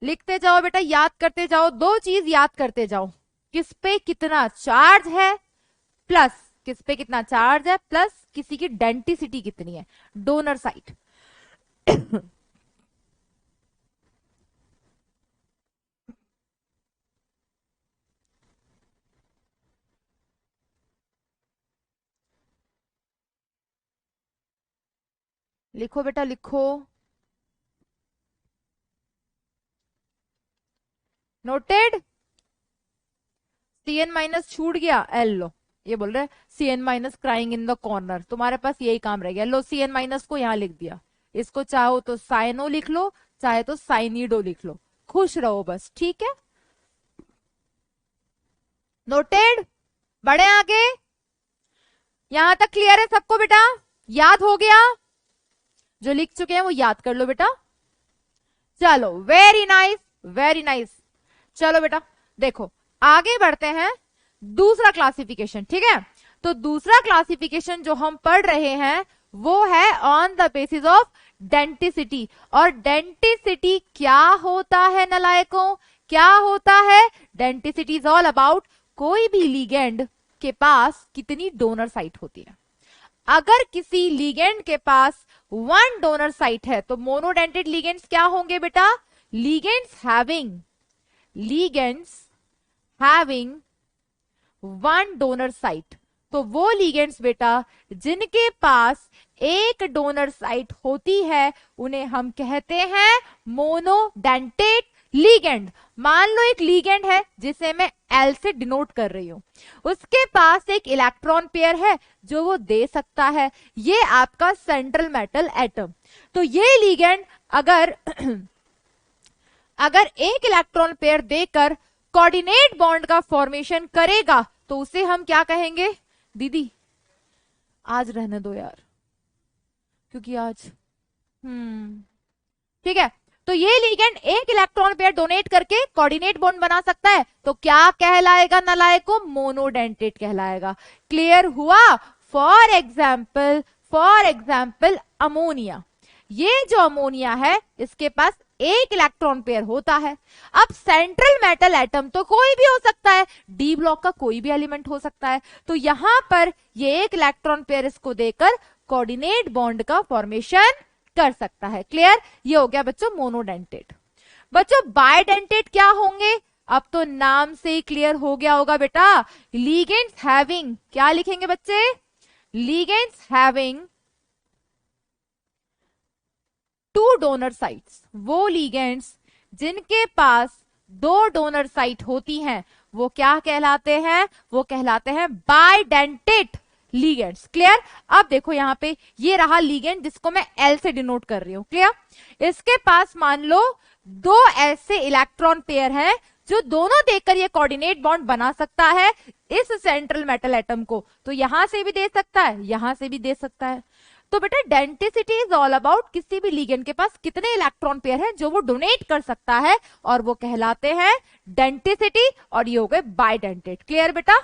S1: लिखते जाओ बेटा, याद करते जाओ। दो चीज याद करते जाओ, किस पे कितना चार्ज है प्लस किस पे कितना चार्ज है प्लस किसी की डेंसिटी कितनी है, डोनर साइट। लिखो बेटा लिखो। नोटेड? CN माइनस छूट गया, एल लो। ये बोल रहे CN minus crying in the corner, तुम्हारे पास यही काम रह गया। लो CN माइनस को यहां लिख दिया, इसको चाहो तो साइनो लिख लो, चाहे तो साइनिडो लिख लो, खुश रहो बस। ठीक है? नोटेड? बढ़े आगे? यहां तक क्लियर है सबको बेटा? याद हो गया? जो लिख चुके हैं वो याद कर लो बेटा। चलो वेरी नाइस, वेरी नाइस। चलो बेटा देखो आगे बढ़ते हैं। दूसरा क्लासिफिकेशन, ठीक है? तो दूसरा क्लासिफिकेशन जो हम पढ़ रहे हैं वो है on the basis of density. और डेंसिटी क्या होता है नलायकों? क्या होता है? डेंसिटी इज ऑल अबाउट कोई भी लीगेंड के पास कितनी डोनर साइट होती है। अगर किसी लीगेंड के पास 1 डोनर साइट है तो मोनोडेंटेड लीगेंड्स क्या होंगे बेटा? Ligands having 1 donor site. तो वो लीगेंड्स बेटा जिनके पास एक डोनर साइट होती है उन्हें हम कहते हैं मोनोडेंटेड लीगेंड। मान लो एक लीगेंड है जिसे मैं एल से डिनोट कर रही हूं, उसके पास एक इलेक्ट्रॉन पेयर है जो वो दे सकता है, ये आपका सेंट्रल मेटल एटम। तो ये लीगेंड अगर अगर एक इलेक्ट्रॉन पेयर देकर कोऑर्डिनेट बॉन्ड का फॉर्मेशन करेगा तो उसे हम क्या कहेंगे? दीदी आज रहने दो यार, क्योंकि आज ठीक है। तो ये लिगेंड एक इलेक्ट्रॉन पेयर डोनेट करके कोऑर्डिनेट बॉन्ड बना सकता है, तो क्या कहलाएगा नलायक को? मोनोडेंटेट कहलाएगा। क्लियर हुआ? फॉर एग्जाम्पल अमोनिया, ये जो अमोनिया है इसके पास एक इलेक्ट्रॉन पेयर होता है। अब सेंट्रल मेटल एटम तो कोई भी हो सकता है, डी ब्लॉक का कोई भी एलिमेंट हो सकता है, तो यहां पर ये एक इलेक्ट्रॉन पेयर इसको देकर कोऑर्डिनेट बॉन्ड का फॉर्मेशन कर सकता है। क्लियर? ये हो गया बच्चों मोनोडेंटेट। बच्चों बायडेंटेट क्या होंगे? अब तो नाम से ही क्लियर हो गया होगा बेटा, लिगेंड्स हैविंग, क्या लिखेंगे बच्चे? Ligands having two donor sites. वो लिगेंड्स जिनके पास दो डोनर साइट होती हैं वो क्या कहलाते हैं? वो कहलाते हैं बायडेंटेट लिगेंड्स। क्लियर? अब देखो यहां पे ये रहा लिगेंड जिसको मैं एल से डिनोट कर रही हूं। क्लियर? इसके पास मान लो दो ऐसे इलेक्ट्रॉन पेयर हैं जो दोनों देकर ये कोऑर्डिनेट बॉन्ड बना सकता है इस सेंट्रल मेटल एटम को, तो यहां से भी दे सकता है, यहां से भी दे सकता है। तो बेटा डेंटिसिटी इज ऑल अबाउट किसी भी लिगेंड के पास कितने इलेक्ट्रॉन पेयर हैं जो वो डोनेट कर सकता है, और वो कहलाते हैं डेंटिसिटी, और ये हो गए बायडेंटेट। क्लियर बेटा?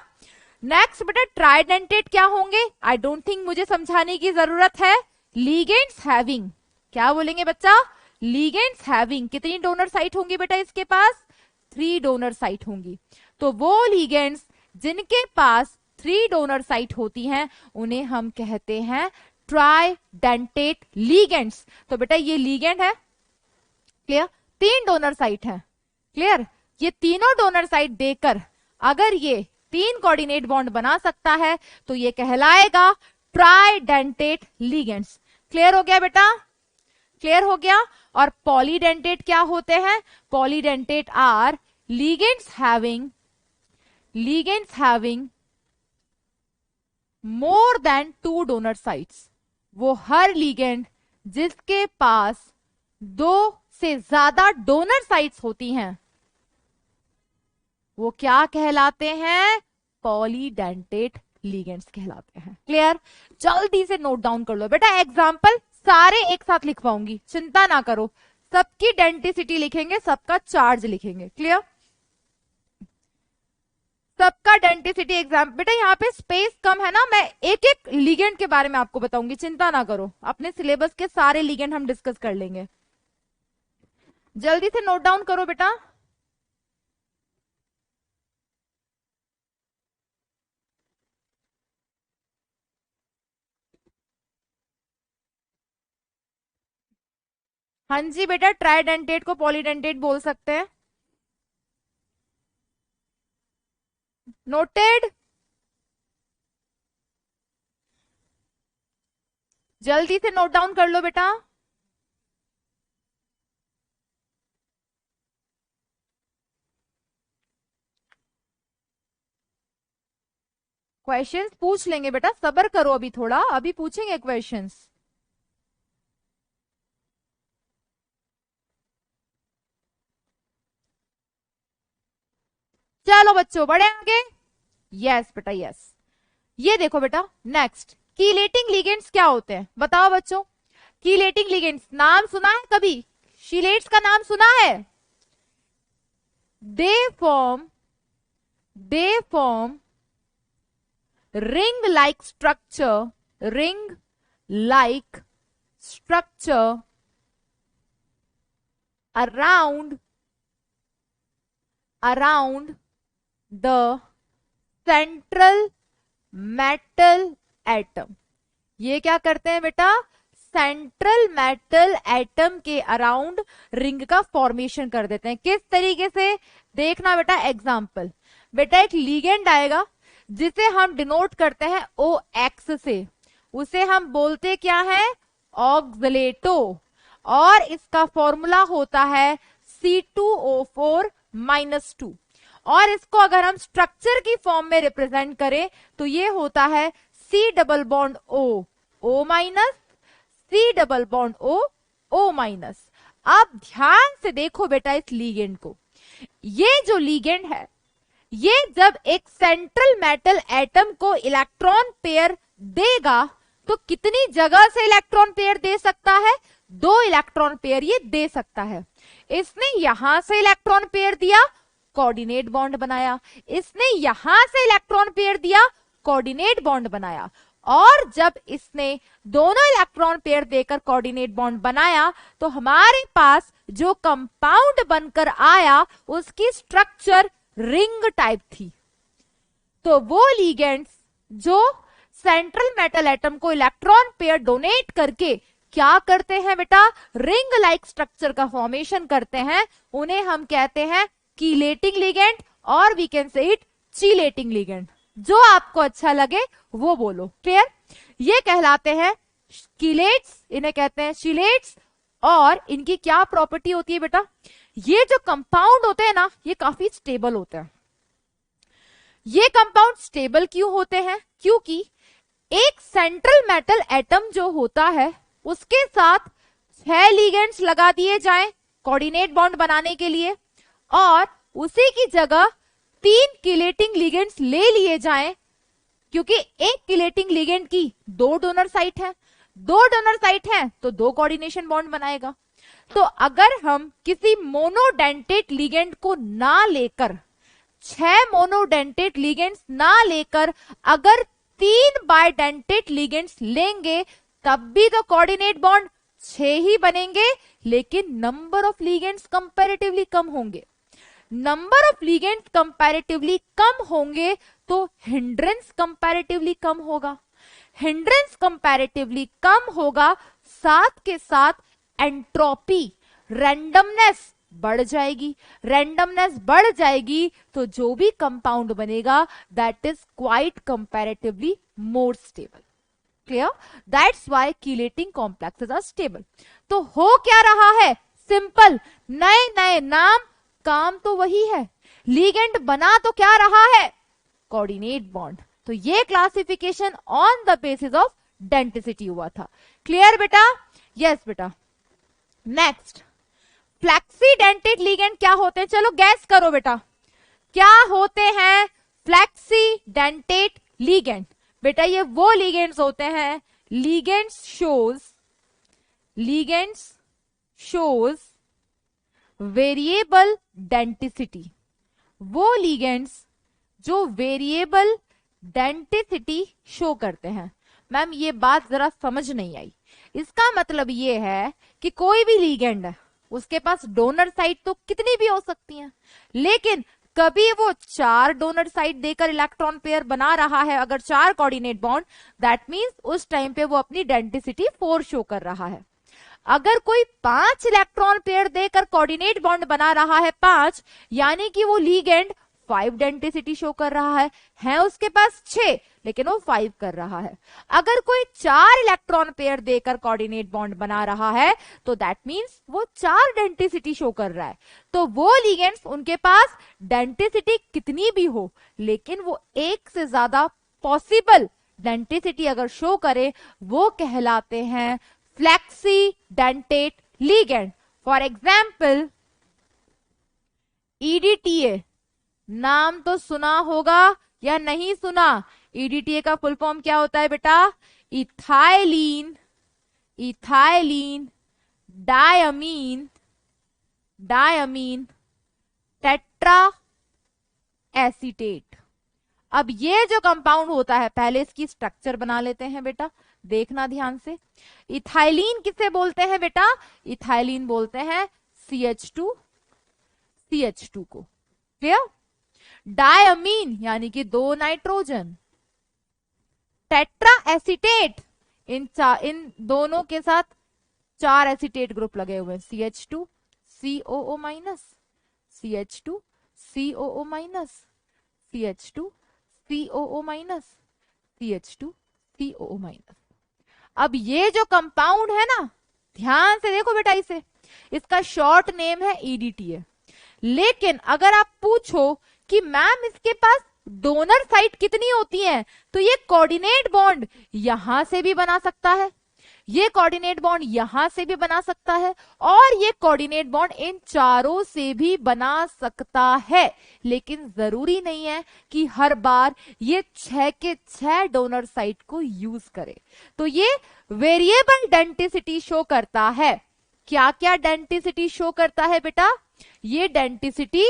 S1: नेक्स्ट बेटा ट्राइडेंटेट क्या होंगे? आई डोंट थिंक मुझे समझाने की जरूरत है। लिगेंड्स हैविंग, क्या बोलेंगे बच्चा? लिगेंड्स हैविंग कितनी डोनर साइट होंगी बेटा इसके पास? 3 डोनर साइट होंगी। तो वो लिगेंड्स जिनके पास 3 डोनर साइट होती हैं उन्हें हम कहते हैं ट्राइडेंटेट लिगेंड्स। तो बेटा ये लिगेंड है, क्लियर? 3 डोनर साइट है। क्लियर? ये तीनों डोनर साइट देकर अगर ये 3 कोऑर्डिनेट बॉन्ड बना सकता है तो ये कहलाएगा ट्राइडेंटेट लिगेंड्स। क्लियर हो गया बेटा? क्लियर हो गया? और पॉलीडेंटेट क्या होते हैं? Polydentate are ligands having more than 2 donor sites. वो हर लिगेंड जिसके पास 2 से ज्यादा डोनर साइट्स होती हैं वो क्या कहलाते हैं? पॉलीडेंटेट लिगेंड्स कहलाते हैं। क्लियर? जल्दी से नोट डाउन कर लो बेटा। एग्जाम्पल सारे एक साथ लिखवाऊंगी, चिंता ना करो, सबकी डेंटिसिटी लिखेंगे, सबका चार्ज लिखेंगे। क्लियर? सबका डेंटिसिटी एग्जाम। बेटा यहाँ पे स्पेस कम है ना, मैं एक एक लिगेंड के बारे में आपको बताऊंगी, चिंता ना करो, अपने सिलेबस के सारे लिगेंड हम डिस्कस कर लेंगे। जल्दी से नोट डाउन करो बेटा। हाँ जी बेटा, ट्राइडेंटेट को पॉलीडेंटेट बोल सकते हैं। नोटेड? जल्दी से नोट डाउन कर लो बेटा। क्वेश्चंस पूछ लेंगे बेटा, सब्र करो अभी थोड़ा, अभी पूछेंगे क्वेश्चंस। चलो बच्चों बढ़े आगे। यस बेटा यस। ये देखो बेटा नेक्स्ट, कीलेटिंग लिगेंड्स क्या होते हैं बताओ बच्चों? कीलेटिंग लिगेंड्स नाम सुना है कभी? शीलेट्स का नाम सुना है? They form ring like structure around the central metal atom। ये क्या करते हैं बेटा? सेंट्रल मेटल एटम के अराउंड रिंग का फॉर्मेशन कर देते हैं। किस तरीके से? देखना बेटा एग्जाम्पल। बेटा एक लिगेंड आएगा जिसे हम डिनोट करते हैं OX से, उसे हम बोलते क्या है? ऑक्सलेटो, और इसका फॉर्मूला होता है C2O4-2। और इसको अगर हम स्ट्रक्चर की फॉर्म में रिप्रेजेंट करें तो ये होता है C double bond O minus, C double bond O minus. अब ध्यान से देखो बेटा इस लिगेंड को, ये जो लिगेंड है ये जब एक सेंट्रल मेटल एटम को इलेक्ट्रॉन पेयर देगा तो कितनी जगह से इलेक्ट्रॉन पेयर दे सकता है? 2 इलेक्ट्रॉन पेयर ये दे सकता है। इसने यहां से इलेक्ट्रॉन पेयर दिया, कोऑर्डिनेट बॉन्ड बनाया, इसने यहां से इलेक्ट्रॉन पेयर दिया, कोऑर्डिनेट बॉन्ड बनाया, और जब इसने दोनों इलेक्ट्रॉन पेयर देकर कोऑर्डिनेट बॉन्ड बनाया तो हमारे पास जो कंपाउंड बनकर आया उसकी स्ट्रक्चर रिंग टाइप थी। तो वो लिगेंड्स जो सेंट्रल मेटल एटम को इलेक्ट्रॉन पेयर डोनेट करके क्या करते हैं बेटा? रिंग लाइक स्ट्रक्चर का फॉर्मेशन करते हैं, उन्हें हम कहते हैं कीलेटिंग लिगेंड, और we can say it chelating ligand. जो आपको अच्छा लगे वो बोलो। क्लियर? ये कहलाते हैं कीलेट्स, इन्हें कहते हैं चीलेट्स। और इनकी क्या प्रॉपर्टी होती है बेटा? ये जो कंपाउंड होते हैं ना, ये काफी स्टेबल होते हैं। ये कंपाउंड स्टेबल क्यों होते हैं? क्योंकि एक सेंट्रल मेटल एटम जो होता है उसके साथ 6 लिगेंड्स लगा दिए जाएं कोऑर्डिनेट बॉन्ड बनाने के लिए, और उसी की जगह 3 कीलेटिंग लिगेंड्स ले लिए जाएं, क्योंकि एक कीलेटिंग लिगेंड की 2 डोनर साइट है, 2 डोनर साइट है तो 2 कोऑर्डिनेशन बॉन्ड बनाएगा। तो अगर हम किसी मोनोडेंटेट लिगेंड को ना लेकर, 6 मोनोडेंटेट लिगेंड्स ना लेकर अगर 3 बायडेंटेट लिगेंड्स लेंगे तब भी तो कोऑर्डिनेट बॉन्ड 6 ही बनेंगे, लेकिन नंबर ऑफ लिगेंड्स कंपैरेटिवली कम होंगे। नंबर ऑफ लिगेंड्स कंपैरेटिवली कम होंगे तो हिंड्रेंस कंपैरेटिवली कम होगा। हिंड्रेंस कंपैरेटिवली कम होगा, साथ के साथ एंट्रोपी, रैंडमनेस बढ़ जाएगी। रैंडमनेस बढ़ जाएगी तो जो भी कंपाउंड बनेगा that is quite comparatively more stable. Clear? That's why chelating complexes are stable. तो हो क्या रहा है? सिंपल, नए नए नाम, काम तो वही है। लिगेंड बना तो क्या रहा है? Coordinate bond. तो ये classification on the basis of denticity हुआ था। क्लियर बेटा? यस बेटा। नेक्स्ट, फ्लेक्सीडेंटेट लिगेंड क्या होते हैं? चलो गैस करो बेटा, क्या होते हैं फ्लेक्सीडेंटेट लिगेंड? बेटा ये वो लिगेंड्स होते हैं, लिगेंड्स शोज वेरिएबल डेंटिसिटी। वो लिगेंड्स जो वेरिएबल डेंटिसिटी शो करते हैं। मैम ये बात जरा समझ नहीं आई। इसका मतलब ये है कि कोई भी लिगेंड है, उसके पास डोनर साइट तो कितनी भी हो सकती हैं, लेकिन कभी वो 4 डोनर साइट देकर इलेक्ट्रॉन पेयर बना रहा है, अगर 4 कोऑर्डिनेट बॉन्ड, दैट मींस उस टाइम पे वो अपनी डेंटिसिटी 4 शो कर रहा है। अगर कोई 5 इलेक्ट्रॉन पेयर देकर कोऑर्डिनेट बॉन्ड बना रहा है 5, यानी कि वो लिगेंड 5 डेंटिसिटी शो कर रहा है उसके पास 6 लेकिन वो 5 कर रहा है। अगर कोई 4 इलेक्ट्रॉन पेयर देकर कोऑर्डिनेट बॉन्ड बना रहा है तो दैट मींस वो 4 डेंटिसिटी शो कर रहा है। तो वो लिगेंड्स, उनके पास डेंटिसिटी कितनी भी हो, लेकिन वो एक से ज्यादा पॉसिबल डेंटिसिटी अगर शो करे, वो कहलाते हैं फ्लेक्सीडेंटेट लिगेंड। फॉर एग्जाम्पल EDTA, नाम तो सुना होगा या नहीं सुना? EDTA का फुल फॉर्म क्या होता है बेटा? Ethylene diamine tetra acetate. अब ये जो कंपाउंड होता है, पहले इसकी स्ट्रक्चर बना लेते हैं बेटा, देखना ध्यान से। इथाइलिन किसे बोलते हैं बेटा? इथाइलिन बोलते हैं CH2 को। क्लियर? डायमीन यानी कि 2 नाइट्रोजन, टेट्रा एसीटेट, इन दोनों के साथ 4 एसीटेट ग्रुप लगे हुए हैं, CH2 COO minus, CH2 COO minus, CH2 COO minus, CH2 COO minus. अब ये जो कंपाउंड है ना, ध्यान से देखो बेटा, इसे, इसका शॉर्ट नेम है EDTA। लेकिन अगर आप पूछो कि मैम इसके पास डोनर साइट कितनी होती है, तो ये कोऑर्डिनेट बॉन्ड यहां से भी बना सकता है, ये कोऑर्डिनेट बॉन्ड यहां से भी बना सकता है और ये कोऑर्डिनेट बॉन्ड इन चारों से भी बना सकता है, लेकिन जरूरी नहीं है कि हर बार ये 6 के 6 डोनर साइट को यूज करे। तो ये वेरिएबल डेंसिटी शो करता है। क्या क्या डेंसिटी शो करता है बेटा? ये डेंसिटी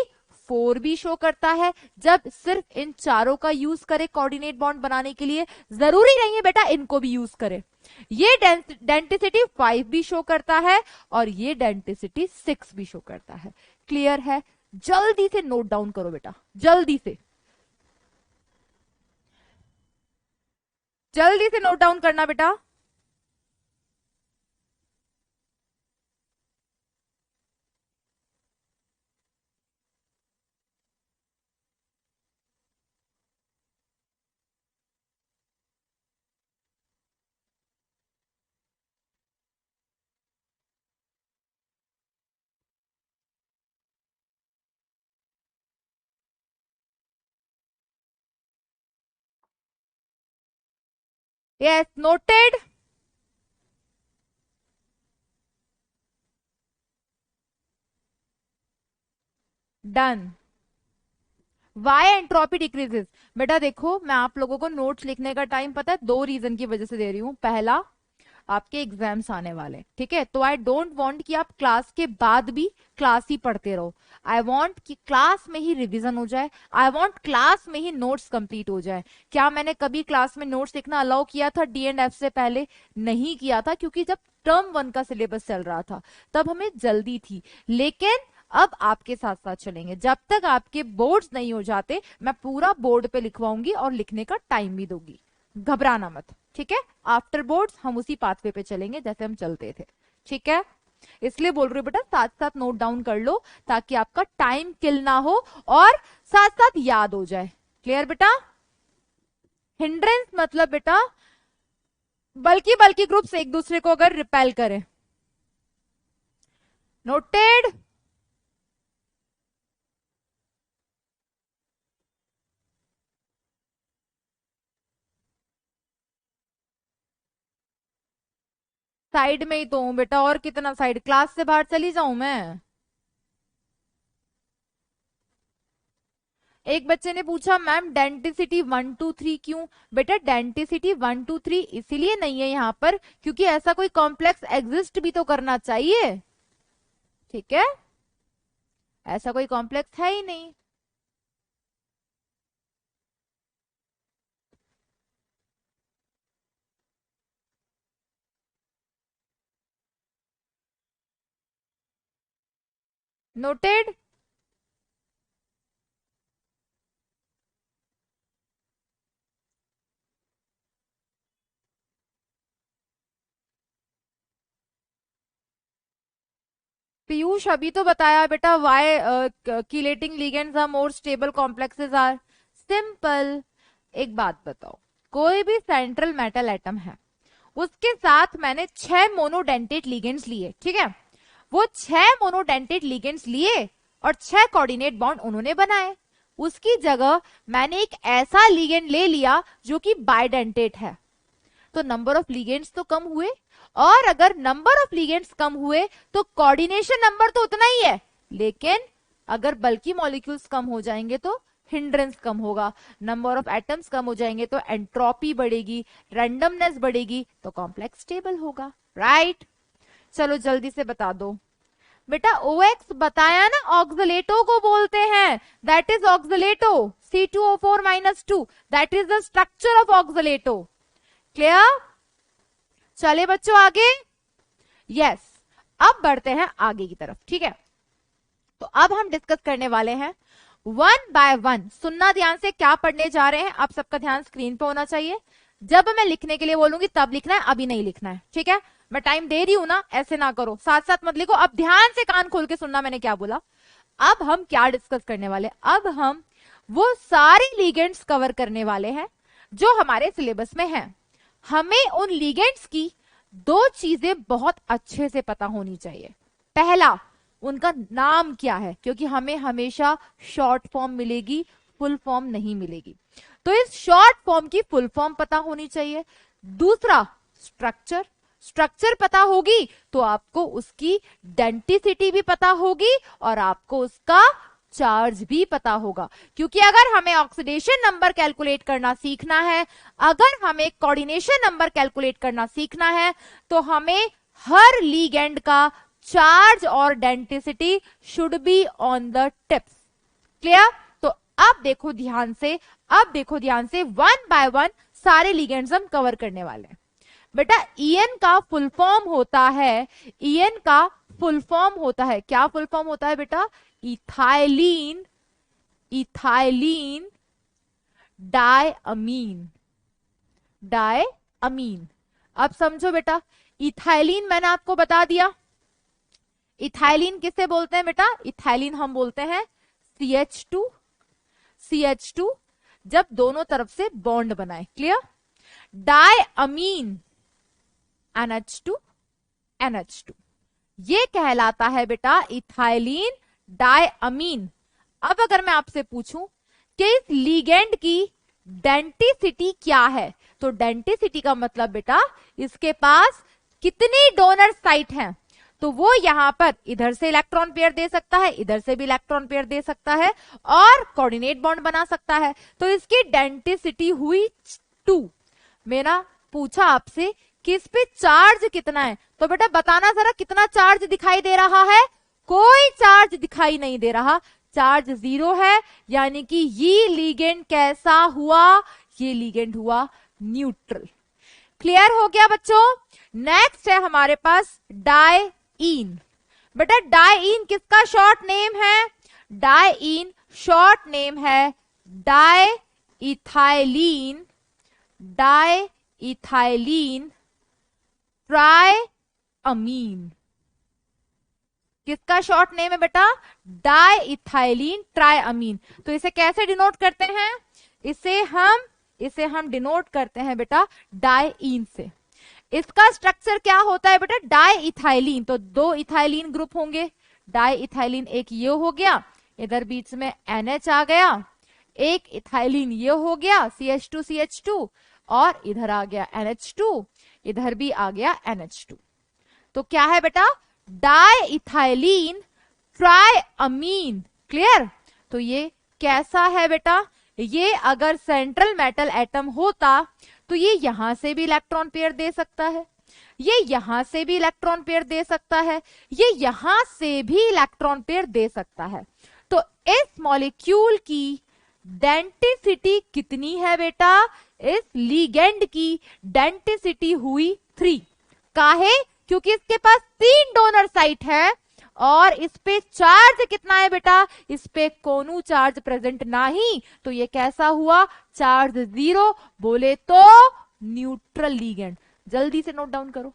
S1: 4 भी शो करता है जब सिर्फ इन चारों का यूज करे कोऑर्डिनेट बॉन्ड बनाने के लिए, जरूरी नहीं है बेटा इनको भी यूज करे। ये डेंसिटी 5 भी शो करता है और ये डेंसिटी 6 भी शो करता है। क्लियर है? जल्दी से नोट डाउन करो बेटा, जल्दी से, जल्दी से नोट डाउन करना बेटा। Yes, noted. Done. Why entropy decreases. बेटा देखो, मैं आप लोगों को नोट्स लिखने का टाइम पता है 2 रीजन की वजह से दे रही हूं। पहला, आपके एग्जाम्स आने वाले, ठीक है, तो आई डोंट वांट कि आप क्लास के बाद भी क्लास ही पढ़ते रहो। आई वांट कि क्लास में ही रिवीजन हो जाए, आई वांट क्लास में ही नोट्स कंप्लीट हो जाए। क्या मैंने कभी क्लास में नोट्स लिखना अलाउ किया था डी एंड एफ से पहले? नहीं किया था, क्योंकि जब टर्म 1 का सिलेबस चल रहा था तब हमें जल्दी थी। लेकिन अब आपके साथ साथ चलेंगे, जब तक आपके बोर्ड्स नहीं हो जाते मैं पूरा बोर्ड पे लिखवाऊंगी और लिखने का टाइम भी दूंगी। घबराना मत, ठीक है? आफ्टर बोर्ड्स हम उसी पाथवे पे चलेंगे जैसे हम चलते थे, ठीक है? इसलिए बोल रही हूँ बेटा, साथ साथ नोट डाउन कर लो ताकि आपका टाइम किल ना हो और साथ साथ याद हो जाए। क्लियर बेटा? हिंड्रेंस मतलब बेटा बल्कि बल्कि ग्रुप्स एक दूसरे को अगर रिपेल करें। नोटेड। साइड में ही तो हूं बेटा, और कितना साइड? क्लास से बाहर चली जाऊं मैं? एक बच्चे ने पूछा मैम डेंटिसिटी 1 2 3 क्यों? बेटा डेंटिसिटी 1 2 3 इसीलिए नहीं है यहाँ पर क्योंकि ऐसा कोई कॉम्प्लेक्स एग्जिस्ट भी तो करना चाहिए, ठीक है? ऐसा कोई कॉम्प्लेक्स है ही नहीं। नोटेड। पीयूष अभी तो बताया बेटा, why chelating ligands are more stable complexes are simple. एक बात बताओ, कोई भी सेंट्रल मेटल एटम है, उसके साथ मैंने 6 मोनोडेंटेट लिगेंड्स लिए, ठीक है? वो 6 मोनोडेंटेट लिगेंड्स लिए और 6 कोऑर्डिनेट बॉन्ड उन्होंने बनाए। उसकी जगह मैंने एक ऐसा लिगेंड ले लिया जो कि बाइडेंटेट है, तो नंबर ऑफ लिगेंड्स तो कम हुए, और अगर नंबर ऑफ लिगेंड्स कम हुए तो कोऑर्डिनेशन नंबर तो उतना ही है, लेकिन अगर बल्कि मॉलिक्यूल्स कम हो जाएंगे तो हिंड्रेंस कम होगा, नंबर ऑफ एटम्स कम हो जाएंगे तो एंट्रोपी बढ़ेगी, रैंडमनेस बढ़ेगी तो कॉम्प्लेक्स स्टेबल होगा, राइट? चलो जल्दी से बता दो बेटा। OX बताया ना, ऑक्सलेटो को बोलते हैं, that is ऑक्सलेटो, C2O4-2, that is the structure of ऑक्सलेटो। Clear? चले बच्चों आगे। यस, अब बढ़ते हैं आगे की तरफ, ठीक है? तो अब हम डिस्कस करने वाले हैं 1 बाय 1। सुनना ध्यान से, क्या पढ़ने जा रहे हैं आप सबका ध्यान स्क्रीन पे होना चाहिए। जब मैं लिखने के लिए बोलूंगी तब लिखना है, अभी नहीं लिखना है, ठीक है? मैं टाइम दे रही हूं ना, ऐसे ना करो, साथ साथ मत लिखो। अब ध्यान से कान खोल के सुनना मैंने क्या बोला। अब हम क्या डिस्कस करने वाले? अब हम वो सारे लिगेंड्स कवर करने वाले हैं जो हमारे सिलेबस में हैं। हमें उन लिगेंड्स की 2 चीजें बहुत अच्छे से पता होनी चाहिए। पहला, उनका नाम क्या है, क्योंकि हमें हमेशा शॉर्ट फॉर्म मिलेगी, फुल फॉर्म नहीं मिलेगी, तो इस शॉर्ट फॉर्म की फुल फॉर्म पता होनी चाहिए। दूसरा, स्ट्रक्चर, स्ट्रक्चर पता होगी तो आपको उसकी डेंसिटी भी पता होगी और आपको उसका चार्ज भी पता होगा। क्योंकि अगर हमें ऑक्सीडेशन नंबर कैलकुलेट करना सीखना है, अगर हमें कोऑर्डिनेशन नंबर कैलकुलेट करना सीखना है, तो हमें हर लिगेंड का चार्ज और density should be on the tips. Clear? तो अब देखो ध्यान से, अब देखो ध्यान से, वन बाय वन सारे लिगेंड्स हम कवर करने वाले हैं। बेटा ईएन का फुल फॉर्म होता है, ईएन का फुल फॉर्म होता है, क्या फुल फॉर्म होता है बेटा? Ethylene, ethylene diamine, diamine. अब समझो बेटा, इथाइलीन मैंने आपको बता दिया। इथाइलीन किसे बोलते हैं बेटा? इथाइलीन हम बोलते हैं CH2, CH2 जब दोनों तरफ से बॉन्ड बनाए। क्लियर? डायअमीन NH2, NH2 ये कहलाता है बेटा इथाइलीन डायअमीन। अब अगर मैं आपसे पूछूं कि इस लिगेंड की डेंसिटी क्या है, तो डेंसिटी का मतलब बेटा इसके पास कितनी डोनर साइट हैं, तो वो यहां पर इधर से इलेक्ट्रॉन पेयर दे सकता है, इधर से भी इलेक्ट्रॉन पेयर दे सकता है और कोऑर्डिनेट बॉन्ड बना सकता है। तो इसकी डेंसिटी हुई 2। मेरा पूछा आपसे कि इस पे चार्ज कितना है, तो बेटा बताना जरा कितना चार्ज दिखाई दे रहा है? कोई चार्ज दिखाई नहीं दे रहा, चार्ज 0 है। यानी कि ये लिगेंड कैसा हुआ? ये लिगेंड हुआ न्यूट्रल। क्लियर हो गया बच्चों? नेक्स्ट है हमारे पास डायईन। बेटा डायईन किसका शॉर्ट नेम है? डायईन शॉर्ट नेम है di ethylene, di ethylene triamine. किसका शॉर्ट नेम है बेटा? Di ethylene triamine. तो इसे कैसे डिनोट करते हैं? इसे हम डिनोट करते हैं बेटा डायईन से। इसका स्ट्रक्चर क्या होता है बेटा? डाई इथाइलीन, तो 2 इथाइलीन ग्रुप होंगे। डाई इथाइलीन एक ये हो गया, इधर बीच में NH आ गया, एक इथाइलीन ये हो गया CH2 CH2 और इधर आ गया NH2, इधर भी आ गया NH2। तो क्या है बेटा? Di ethylene triamine. क्लियर? तो ये कैसा है बेटा? ये अगर सेंट्रल मेटल एटम होता तो ये यहां से भी इलेक्ट्रॉन पेयर दे सकता है, ये यहां से भी इलेक्ट्रॉन पेयर दे सकता है, ये यहां से भी इलेक्ट्रॉन पेयर दे सकता है। तो इस मॉलिक्यूल की डेंसिटी कितनी है बेटा? इस लिगेंड की डेंसिटी हुई 3। काहे? क्योंकि इसके पास 3 डोनर साइट है और इस पे चार्ज कितना है बेटा? इस पे कोनु चार्ज प्रेजेंट नहीं, तो ये कैसा हुआ? चार्ज 0, बोले तो न्यूट्रल लिगेंड। जल्दी से नोट डाउन करो,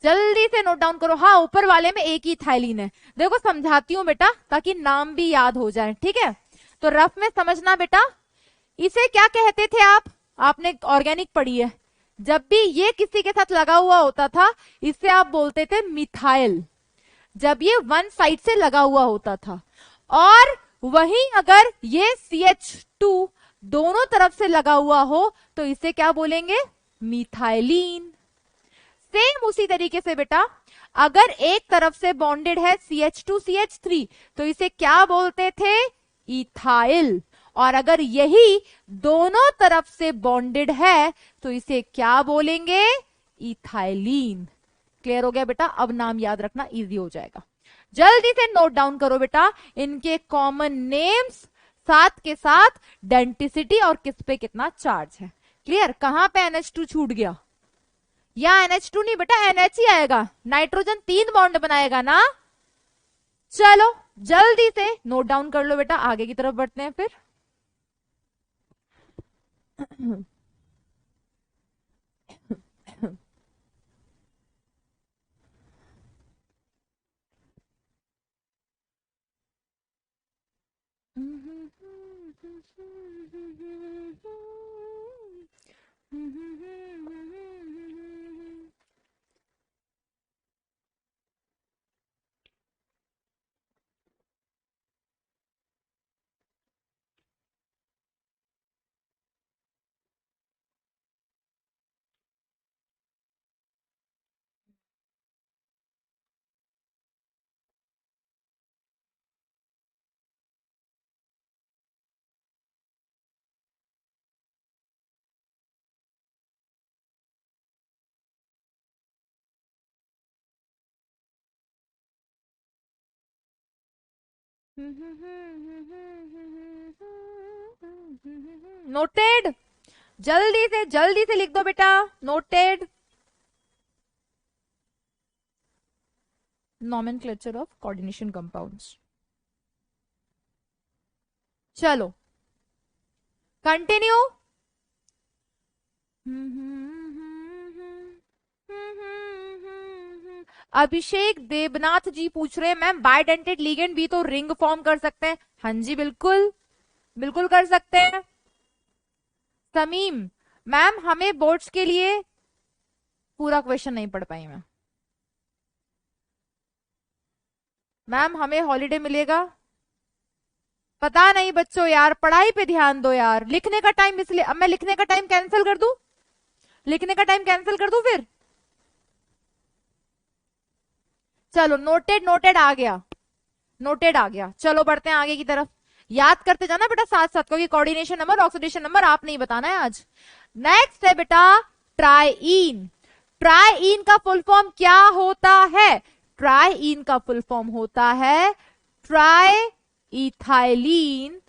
S1: जल्दी से नोट डाउन करो। हाँ, ऊपर वाले में एक ही इथाइलीन है। देखो समझाती हूं बेटा ताकि नाम भी याद हो जाए, ठीक है? तो रफ में समझना बेटा, इसे क्या कहते थे आप? आपने ऑर्गेनिक पढ़ी है, जब भी ये किसी के साथ लगा हुआ होता था इसे आप बोलते थे मिथाइल, जब ये वन साइड से लगा हुआ होता था। और वहीं अगर ये CH2 दोनों तरफ से लगा हुआ हो तो इसे क्या बोलेंगे? मिथाइलीन। सेम उसी तरीके से बेटा अगर एक तरफ से बॉन्डेड है CH2 CH3 तो इसे क्या बोलते थे? इथाइल। और अगर यही दोनों तरफ से बॉन्डेड है तो इसे क्या बोलेंगे? इथाइलीन। क्लियर हो गया बेटा? अब नाम याद रखना इजी हो जाएगा। जल्दी से नोट डाउन करो बेटा इनके कॉमन नेम्स, साथ के साथ डेंसिटी और किस पे कितना चार्ज है। क्लियर? कहां पे NH2 छूट गया? या NH2 नहीं बेटा, NH ही आएगा, नाइट्रोजन 3 बॉन्ड बनाएगा ना। चलो जल्दी से नोट डाउन कर लो बेटा, आगे की तरफ बढ़ते हैं फिर। नोटेड। जल्दी से लिख दो बेटा, noted. Nomenclature of coordination compounds. चलो कंटिन्यू। अभिषेक देवनाथ जी पूछ रहे हैं मैम बाइडेंटेड लिगेंड भी तो रिंग फॉर्म कर सकते हैं। हाँ जी बिल्कुल, बिल्कुल कर सकते हैं। समीम मैम हमें बोर्ड्स के लिए पूरा क्वेश्चन नहीं पढ़ पाई मैं। मैम हमें हॉलीडे मिलेगा? पता नहीं बच्चों यार, पढ़ाई पे ध्यान दो यार। लिखने का टाइम इसलिए, अब मैं लिखने का टाइम कैंसिल कर दूं? लिखने का टाइम कैंसिल कर दूं फिर? चलो नोटेड, नोटेड आ गया, नोटेड आ गया। चलो बढ़ते हैं आगे की तरफ। याद करते जाना बेटा साथ साथ, क्योंकि कोऑर्डिनेशन नंबर ऑक्सीडेशन नंबर आप नहीं बताना है आज। नेक्स्ट है बेटा ट्राईन। ट्राईन का फुल फॉर्म क्या होता है? ट्राईन का फुल फॉर्म होता है tri ethylene,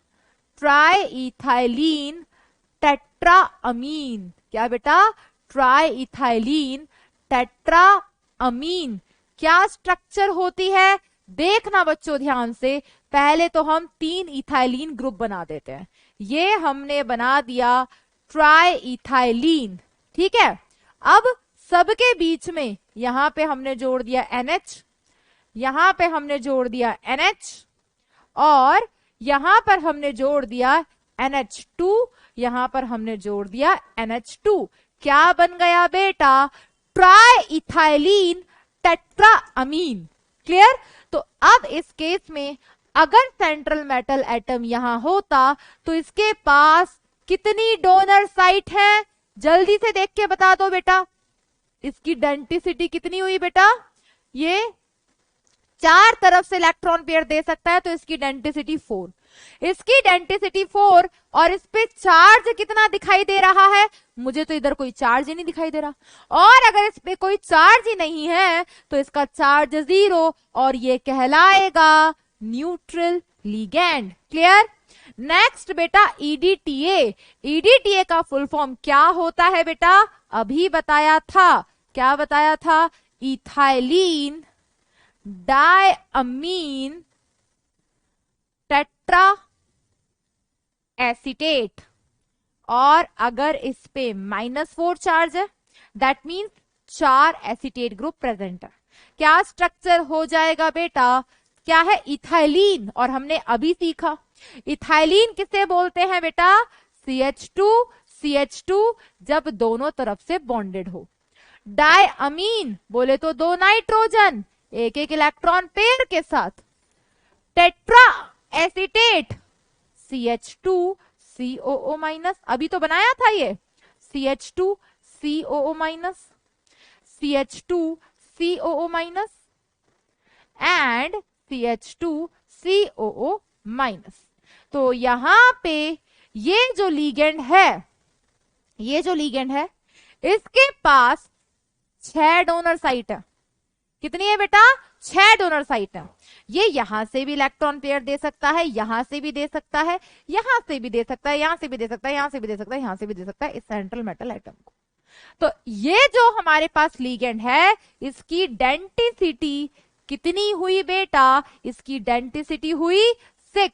S1: tri ethylene tetra amine. क्या बेटा? Tri ethylene tetra amine. क्या स्ट्रक्चर होती है? देखना बच्चों ध्यान से। पहले तो हम 3 इथाइलीन ग्रुप बना देते हैं। ये हमने बना दिया ट्राई इथाइलीन, ठीक है। अब सबके बीच में यहां पे हमने जोड़ दिया NH, यहां पे हमने जोड़ दिया NH, और यहां पर हमने जोड़ दिया NH2, यहां पर हमने जोड़ दिया NH2। क्या बन गया बेटा? ट्राई इथाइलीन टेट्रा अमीन। क्लियर? तो अब इस केस में अगर सेंट्रल मेटल एटम यहां होता तो इसके पास कितनी डोनर साइट है? जल्दी से देख के बता दो बेटा। इसकी डेंसिटी कितनी हुई बेटा? ये 4 तरफ से इलेक्ट्रॉन पेयर दे सकता है, तो इसकी डेंसिटी 4। इसकी डेंसिटी 4 और इस पे चार्ज कितना दिखाई दे रहा है? मुझे तो इधर कोई चार्ज ही नहीं दिखाई दे रहा। और अगर इस पे कोई चार्ज ही नहीं है तो इसका चार्ज 0 और ये कहलाएगा न्यूट्रल लिगेंड। क्लियर? नेक्स्ट बेटा EDTA। EDTA का फुल फॉर्म क्या होता है बेटा? अभी बताया था। क्या बताया था? Ethylene diamine tetra acetate. और अगर इस पे -4 चार्ज है, that means 4 acetate group present है। क्या स्ट्रक्चर हो जाएगा बेटा? क्या है? इथाइलीन। और हमने अभी सीखा इथाइलीन किसे बोलते हैं बेटा? CH2 जब दोनों तरफ से बॉन्डेड हो। डायअमीन बोले तो 2 नाइट्रोजन एक एक इलेक्ट्रॉन पेयर के साथ। टेट्रा एसीटेट CH2COO-, अभी तो बनाया था ये CH2COO-, CH2COO- एंड CH2COO-। तो यहां पे ये जो लीगेंड है, इसके पास 6 डोनर साइट है। कितनी है बेटा? 6 डोनर साइट है। ये यहां से भी इलेक्ट्रॉन पेयर दे सकता है, यहां से भी दे सकता है, यहां से भी दे सकता है, यहां से भी दे सकता है, यहां से भी दे सकता है, यहां से भी दे सकता है इस सेंट्रल मेटल एटम को। तो ये जो हमारे पास लिगेंड है, इसकी डेंसिटी कितनी हुई बेटा? इसकी डेंसिटी हुई 6।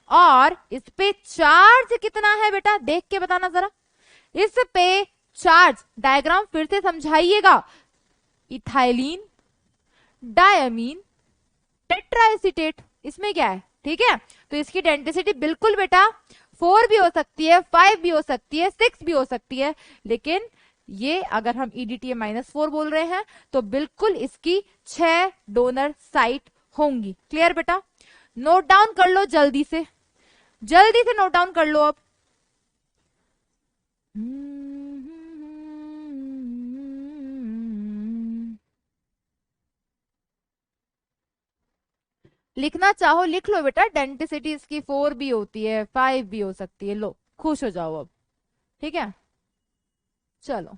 S1: और इस पे चार्ज कितना है बेटा? देख के बताना जरा। इस पे चार्ज, डायग्राम फिर से समझाइएगा। इथाइलीन डायमीन टेट्राएसीटेट, इसमें क्या है? ठीक है। तो इसकी डेंसिटी बिल्कुल बेटा 4 भी हो सकती है, 5 भी हो सकती है, 6 भी हो सकती है, लेकिन ये अगर हम EDTA -4 बोल रहे हैं तो बिल्कुल इसकी 6 डोनर साइट होंगी। क्लियर बेटा? नोट डाउन कर लो जल्दी से, जल्दी से नोट डाउन कर लो अब। लिखना चाहो लिख लो बेटा। डेंसिटी इसकी 4 भी होती है, 5 भी हो सकती है। लो खुश हो जाओ अब। ठीक है चलो।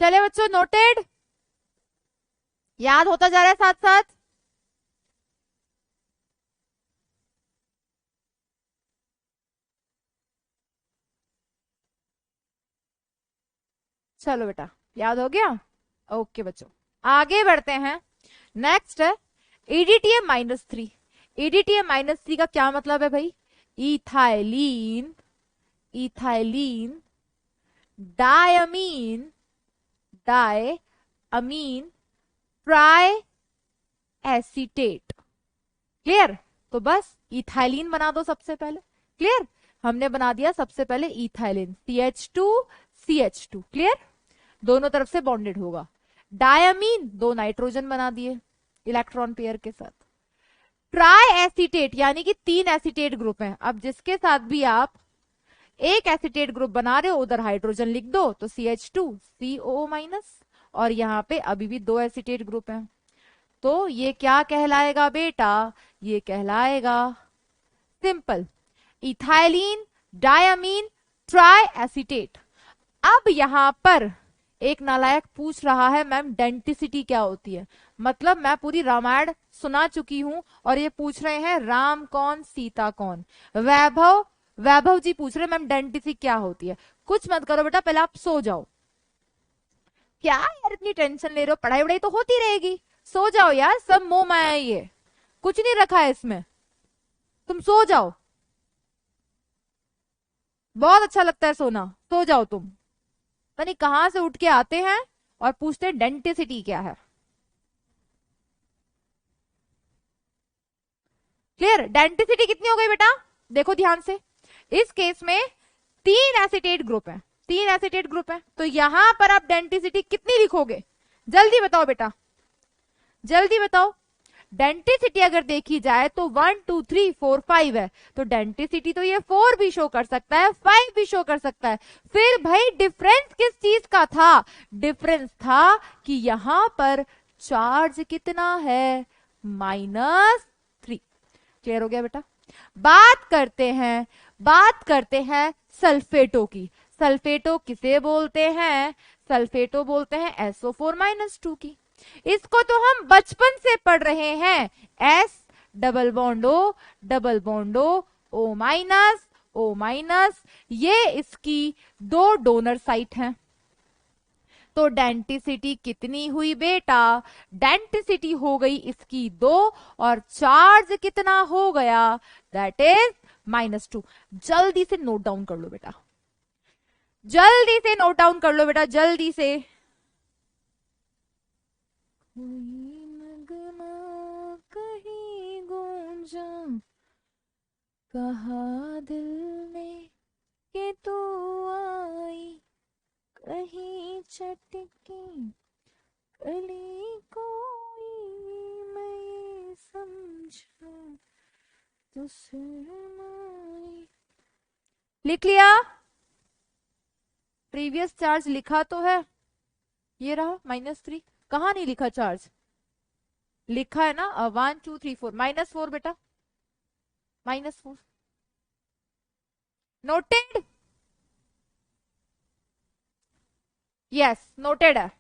S1: चले बच्चों, नोटेड, याद होता जा रहा है साथ साथ। चलो बेटा, याद हो गया। ओके बच्चों, आगे बढ़ते हैं। नेक्स्ट है EDTA-3। EDTA-3 का क्या मतलब है भाई? Ethylene, ethylene diamine, diamine try acetate. Clear? तो बस इथाइलीन बना दो सबसे पहले। क्लियर? हमने बना दिया सबसे पहले इथाइलिन, CH2 CH2। क्लियर? दोनों तरफ से बॉन्डेड होगा। डायमीन, 2 नाइट्रोजन बना दिए इलेक्ट्रॉन पेयर के साथ। ट्राई एसीटेट यानी कि 3 एसीटेट ग्रुप हैं। अब जिसके साथ भी आप एक एसीटेट ग्रुप बना रहे हो उधर हाइड्रोजन लिख दो, तो CH2 COO-, और यहाँ पे अभी भी 2 एसीटेट ग्रुप हैं। तो ये क्या कहलाएगा बेटा? ये कहलाएगा simple ethylene diamine try acetate. अब यहां पर एक नालायक पूछ रहा है मैम डेंटिसिटी क्या होती है? मतलब मैं पूरी रामायण सुना चुकी हूं और ये पूछ रहे हैं राम कौन सीता कौन। वैभव जी पूछ रहे हैं मैम डेंटिसिटी क्या होती है? कुछ मत करो बेटा, पहले आप सो जाओ। क्या यार इतनी टेंशन ले रहे हो, पढ़ाई वढ़ाई तो होती रहेगी, सो जाओ यार, सब मोह माया है, ये कुछ नहीं रखा है इसमें, तुम सो जाओ। बहुत अच्छा लगता है सोना, सो जाओ तुम। पता नहीं कहां से उठ के आते हैं और पूछते हैं डेंटिसिटी क्या है। क्लियर? डेंटिसिटी कितनी हो गई बेटा? देखो ध्यान से, इस केस में 3 एसीटेट ग्रुप है, 3 एसीटेट ग्रुप है, तो यहां पर आप डेंटिसिटी कितनी लिखोगे? जल्दी बताओ बेटा, जल्दी बताओ। डेंटिसिटी अगर देखी जाए तो 1 2 3 4 5 है, तो डेंटिसिटी तो ये 4 भी शो कर सकता है, 5 भी शो कर सकता है। फिर भाई डिफरेंस किस चीज का था? डिफरेंस था कि यहां पर चार्ज कितना है? -3। क्लियर हो गया बेटा? बात करते हैं सल्फेटो की। सल्फेटो किसे बोलते हैं? सल्फेटो बोलते हैं SO4-2 की। इसको तो हम बचपन से पढ़ रहे हैं, S double bond O double bond O-, ये इसकी 2 डोनर साइट हैं। तो डेंटिसिटी कितनी हुई बेटा? डेंटिसिटी हो गई इसकी 2 और चार्ज कितना हो गया? That is -2। जल्दी से नोट डाउन कर लो बेटा, जल्दी से नोट डाउन कर लो बेटा, जल्दी से। कहीं गूंजा कहा दिल में कि तू आई, कहीं चटकी कली कोई मैं समझा तो शर्माई। लिख लिया? प्रीवियस चार्ज लिखा तो है, ये रहा -3। कहां नहीं लिखा चार्ज? लिखा है ना, 1 2 3 4 -4 बेटा, -4। नोटेड? यस नोटेड है।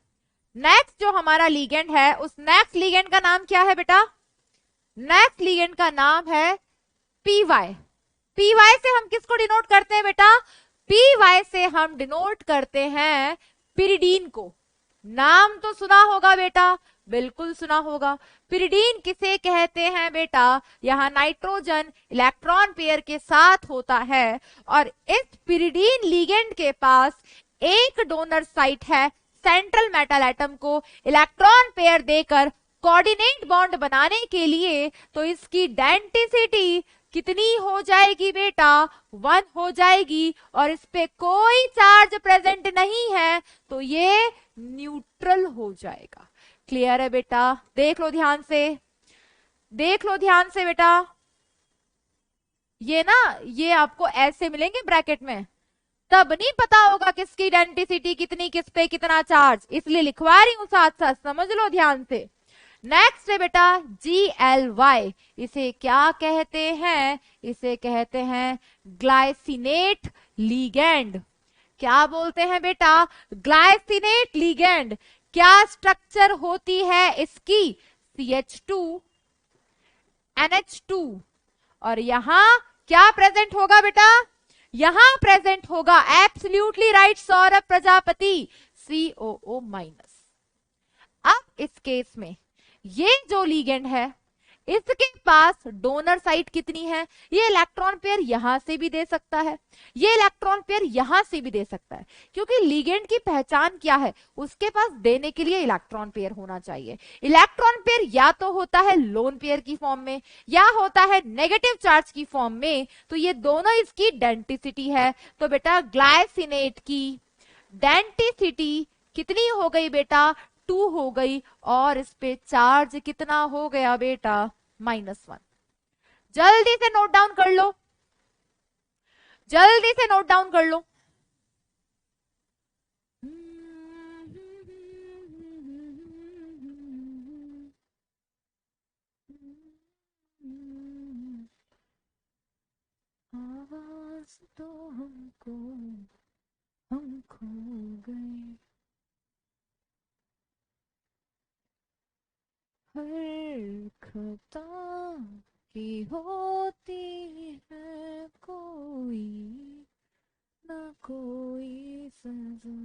S1: नेक्स्ट जो हमारा लीगेंड है, उस नेक्स्ट लीगेंड का नाम क्या है बेटा? नेक्स्ट लीगेंड का नाम है PY। PY से हम किसको डिनोट करते हैं बेटा? PY से हम डिनोट करते हैं पिरिडीन को। नाम तो सुना होगा बेटा, बिल्कुल सुना होगा। पिरिडीन किसे कहते हैं बेटा? यहां नाइट्रोजन इलेक्ट्रॉन पेयर के साथ होता है और इस पिरिडीन लीगेंड के पास एक डोनर साइट है सेंट्रल मेटल एटम को इलेक्ट्रॉन पेयर देकर कोऑर्डिनेट बॉन्ड बनाने के लिए। तो इसकी डेंटिसिटी कितनी हो जाएगी बेटा? 1 हो जाएगी और इस पे कोई चार्ज प्रेजेंट नहीं है, तो ये न्यूट्रल हो जाएगा। क्लियर है बेटा? देख लो ध्यान से, देख लो ध्यान से बेटा। ये ना, ये आपको ऐसे मिलेंगे ब्रैकेट में, तब नहीं पता होगा किसकी डेंसिटी कितनी, किस पे कितना चार्ज, इसलिए लिखवा रही हूं साथ साथ, समझ लो ध्यान से। नेक्स्ट है बेटा GLY। इसे क्या कहते हैं? इसे कहते हैं ग्लाइसिनेट लीगेंड। क्या बोलते हैं बेटा, ग्लाइसिनेट लिगेंड। क्या स्ट्रक्चर होती है इसकी, CH2 NH2। और यहां क्या प्रेजेंट होगा बेटा, यहां प्रेजेंट होगा, absolutely right Saurabh Prajapati, COO-। अब इस केस में ये जो लिगेंड है इसके पास डोनर साइट कितनी है, ये इलेक्ट्रॉन पेयर यहां से भी दे सकता है, ये इलेक्ट्रॉन पेयर यहां से भी दे सकता है, क्योंकि लिगेंड की पहचान क्या है, उसके पास देने के लिए इलेक्ट्रॉन पेयर होना चाहिए। इलेक्ट्रॉन पेयर या तो होता है लोन पेयर की फॉर्म में या होता है नेगेटिव चार्ज की फॉर्म में, तो ये दोनों इसकी डेंसिटी है। तो बेटा ग्लाइसिनेट की डेंसिटी कितनी हो गई बेटा, 2 हो गई, और इस पे चार्ज कितना हो गया बेटा, -1। जल्दी से नोट डाउन कर लो, जल्दी से नोट डाउन कर लो। आवाज तो हमको, हम खो गए, हर खता की होती है कोई ना कोई सजा,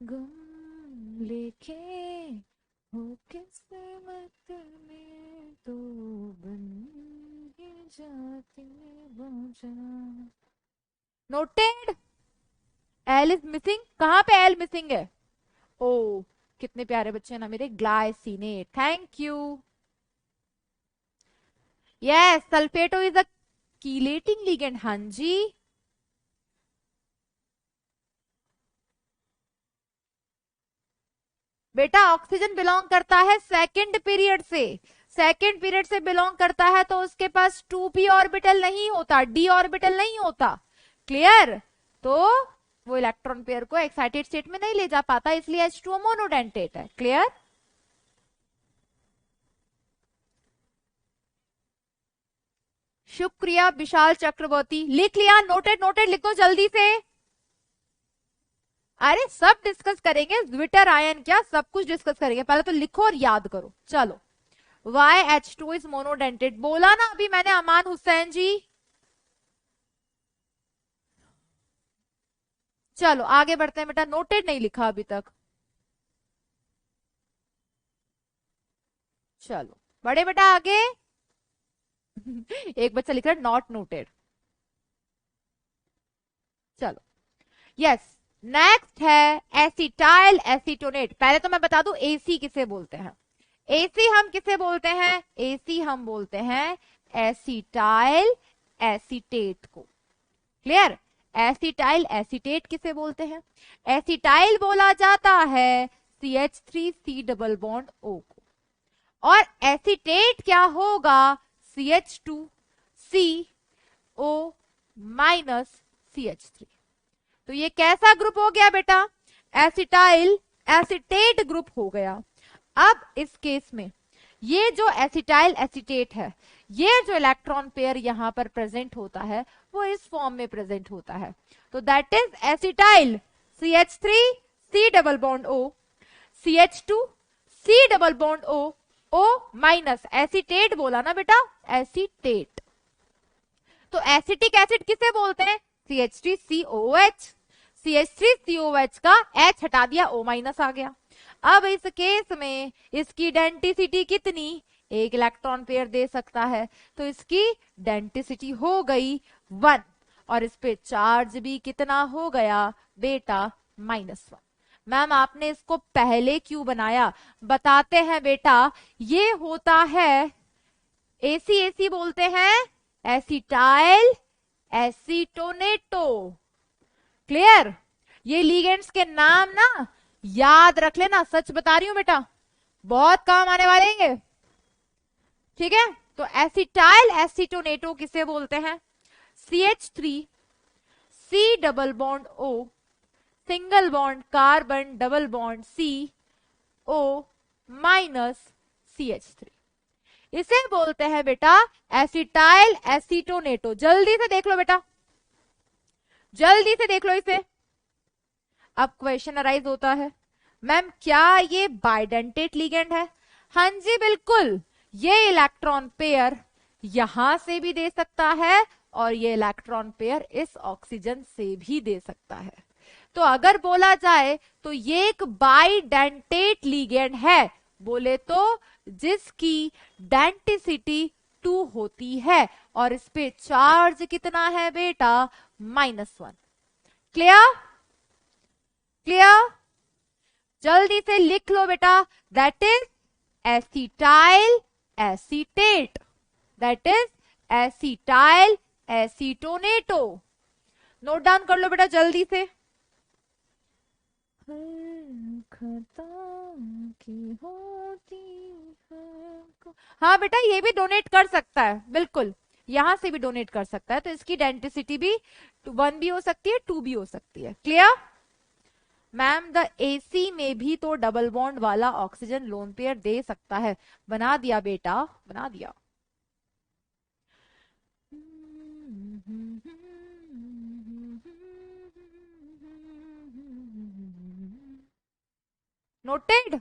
S1: गम लेके हो किस्मत में तो बन ही जाती वजह। नोटेड, एल इज मिसिंग, कहां पे एल मिसिंग है, ओ कितने प्यारे बच्चे हैं ना मेरे, glycinate, thank you. Yes, सल्फेटो is a chelating ligand, हाँ जी। बेटा ऑक्सीजन बिलोंग करता है सेकंड पीरियड से, सेकंड पीरियड से बिलोंग करता है, तो उसके पास 2p ऑर्बिटल नहीं होता, d ऑर्बिटल नहीं होता, क्लियर। तो वो इलेक्ट्रॉन पेयर को एक्साइटेड स्टेट में नहीं ले जा पाता, इसलिए H2O मोनोडेंटेट है, क्लियर। शुक्रिया विशाल चक्रवर्ती, लिख लिया, नोटेड नोटेड, लिखो जल्दी से। अरे सब डिस्कस करेंगे, ज्विटर आयन क्या सब कुछ डिस्कस करेंगे, पहले तो लिखो और याद करो। चलो, YH2 इज मोनोडेंटेड, बोला ना अभी मैंने अमान हुसैन जी। चलो आगे बढ़ते हैं बेटा, नोटेड नहीं लिखा अभी तक, चलो बड़े बेटा आगे। एक बच्चा लिख रहा है नॉट नोटेड, चलो यस। नेक्स्ट है एसिटाइल एसीटोनेट। पहले तो मैं बता दूं एसी किसे बोलते हैं, एसी हम किसे बोलते हैं, एसी हम बोलते हैं एसिटाइल एसीटेट को, क्लियर। एसिटाइल एसीटेट किसे बोलते हैं, एसिटाइल बोला जाता है CH3C डबल बॉन्ड O को, और एसीटेट क्या होगा, CH2CO माइनस CH3। तो ये कैसा ग्रुप हो गया बेटा, एसिटाइल एसीटेट ग्रुप हो गया। अब इस केस में ये जो एसिटाइल एसीटेट है, ये जो इलेक्ट्रॉन पेयर यहां पर प्रेजेंट होता है वो इस फॉर्म में प्रेजेंट होता है, तो that is acetyl CH3C double bond O, CH2C double bond O, O minus acetate बोला ना बेटा, एसीटेट। तो एसिटिक एसिड किसे बोलते हैं, CH3COOH, CH3COOH का H हटा दिया, O माइनस आ गया। अब इस केस में इसकी डेंसिटी कितनी, एक इलेक्ट्रॉन पेयर दे सकता है, तो इसकी डेंसिटी हो गई 1, और इस पे चार्ज भी कितना हो गया बेटा, -1। मैम आपने इसको पहले क्यों बनाया, बताते हैं बेटा, ये होता है एसी, एसी बोलते हैं एसिटाइल एसीटोनेटो, क्लियर। ये लिगेंड्स के नाम ना याद रख लेना, सच बता रही हूं बेटा, बहुत काम आने वाले हैं, ठीक है। तो एसिटाइल एसीटोनेटो किसे बोलते हैं, CH3C double bond O, single bond carbon double bond CO minus CH3, इसे बोलते हैं बेटा एसिटाइल एसीटोनेटो। जल्दी से देख लो बेटा, जल्दी से देख लो इसे। अब क्वेश्चन अराइज होता है, मैम क्या ये बाइडेंटेट लिगेंड है? हाँ जी बिल्कुल, ये इलेक्ट्रॉन पेयर यहां से भी दे सकता है और ये इलेक्ट्रॉन पेयर इस ऑक्सीजन से भी दे सकता है। तो अगर बोला जाए तो ये एक बाइडेंटेट लिगेंड है, बोले तो जिसकी डेंटिसिटी 2 होती है और इस पे चार्ज कितना है बेटा? -1। क्लियर? क्लियर? जल्दी से लिख लो बेटा, that is acetyl acetate, that is acetyl acetonato. Note down कर लो बेटा जल्दी से। खता की होती है। हाँ बेटा ये भी डोनेट कर सकता है, बिल्कुल यहां से भी डोनेट कर सकता है, तो इसकी डेंटिसिटी भी 1 भी हो सकती है, 2 भी हो सकती है। क्लियर? मैम द एसी में भी तो डबल बॉन्ड वाला ऑक्सीजन लोन पेयर दे सकता है। बना दिया बेटा, बना दिया। नोटेड?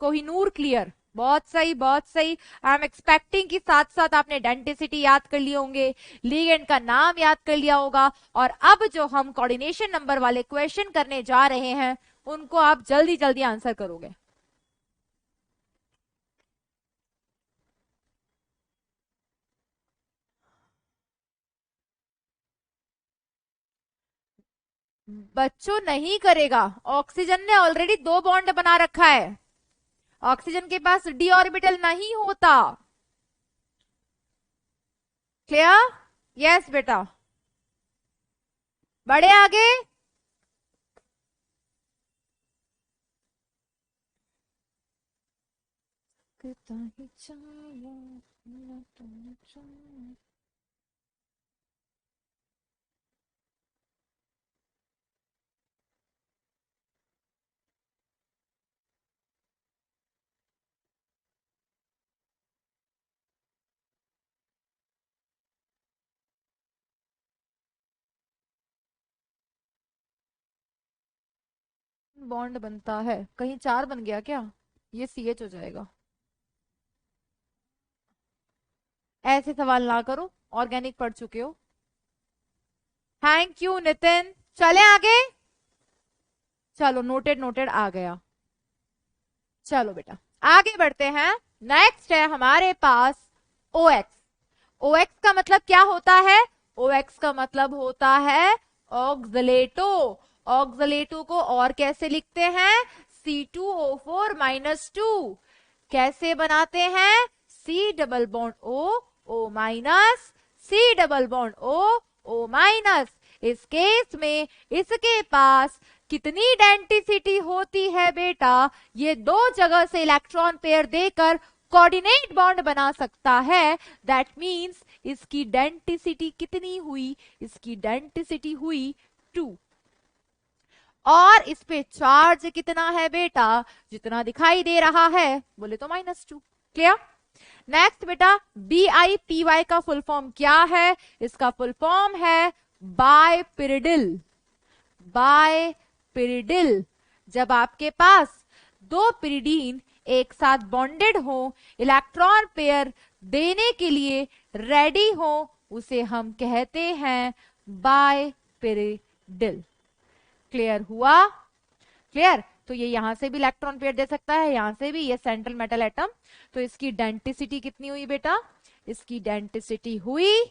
S1: कोहिनूर क्लियर, बहुत सही बहुत सही। आई एम एक्सपेक्टिंग कि साथ साथ आपने डेंटिसिटी याद कर लिए होंगे, लिगेंड का नाम याद कर लिया होगा, और अब जो हम कोऑर्डिनेशन नंबर वाले क्वेश्चन करने जा रहे हैं उनको आप जल्दी जल्दी आंसर करोगे। बच्चों नहीं करेगा, ऑक्सीजन ने ऑलरेडी 2 बॉन्ड बना रखा है, ऑक्सीजन के पास डी ऑर्बिटल नहीं होता। क्लियर? यस बेटा, बढ़े आगे। बॉन्ड बनता है, कहीं 4 बन गया क्या? ये CH हो जाएगा। ऐसे सवाल ना करो, ऑर्गेनिक पढ़ चुके हो। Thank you Nitin. चले आगे, चलो नोटेड नोटेड आ गया। चलो बेटा आगे बढ़ते हैं। नेक्स्ट है हमारे पास OX। OX का मतलब क्या होता है? OX का मतलब होता है ऑक्सलेटो। ऑक्सलेटो को और कैसे लिखते हैं? C2O4-2। कैसे बनाते हैं? C double bond O minus, C double bond O minus. इस केस में इसके पास कितनी डेंटिसिटी होती है बेटा? ये 2 जगह से इलेक्ट्रॉन पेयर देकर कोऑर्डिनेट बॉन्ड बना सकता है। दैट मींस इसकी डेंटिसिटी कितनी हुई? इसकी डेंटिसिटी हुई 2। और इस पे चार्ज कितना है बेटा? जितना दिखाई दे रहा है, बोले तो -2। क्लियर? नेक्स्ट बेटा, BIPY का फुल फॉर्म क्या है? इसका फुल फॉर्म है बायपिरिडिल। बायपिरिडिल, जब आपके पास 2 पिरिडीन एक साथ बॉन्डेड हो, इलेक्ट्रॉन पेयर देने के लिए रेडी हो, उसे हम कहते हैं बायपिरिडिल। क्लियर हुआ? क्लियर? तो ये यहां से भी इलेक्ट्रॉन पेयर दे सकता है, यहां से भी, ये सेंट्रल मेटल एटम। तो इसकी डेंटिसिटी कितनी हुई बेटा? इसकी डेंटिसिटी हुई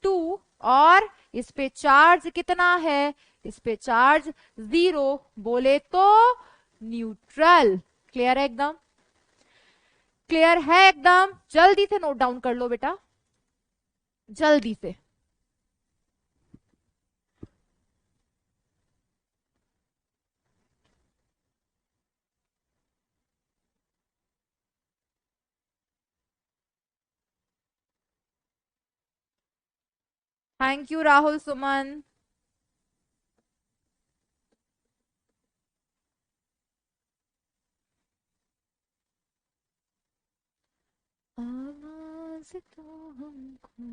S1: 2। और इस पे चार्ज कितना है? इस पे चार्ज 0, बोले तो न्यूट्रल। क्लियर है एकदम? क्लियर है एकदम? जल्दी से नोट डाउन कर लो बेटा, जल्दी से। थैंक यू राहुल सुमन। आवाज तो हमको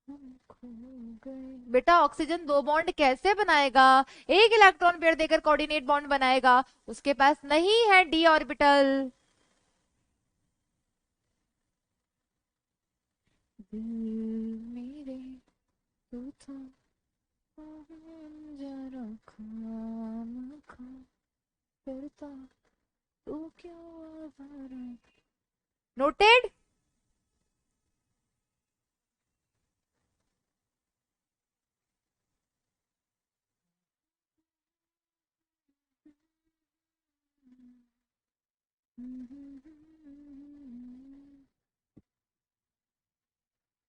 S1: हम खो गए। बेटा ऑक्सीजन दो बॉन्ड कैसे बनाएगा? एक इलेक्ट्रॉन पेयर देकर कोऑर्डिनेट बॉन्ड बनाएगा, उसके पास नहीं है डी ऑर्बिटल। दिल मेरे तू था जरा खामखा करता तू क्यों आवारा। नोटेड।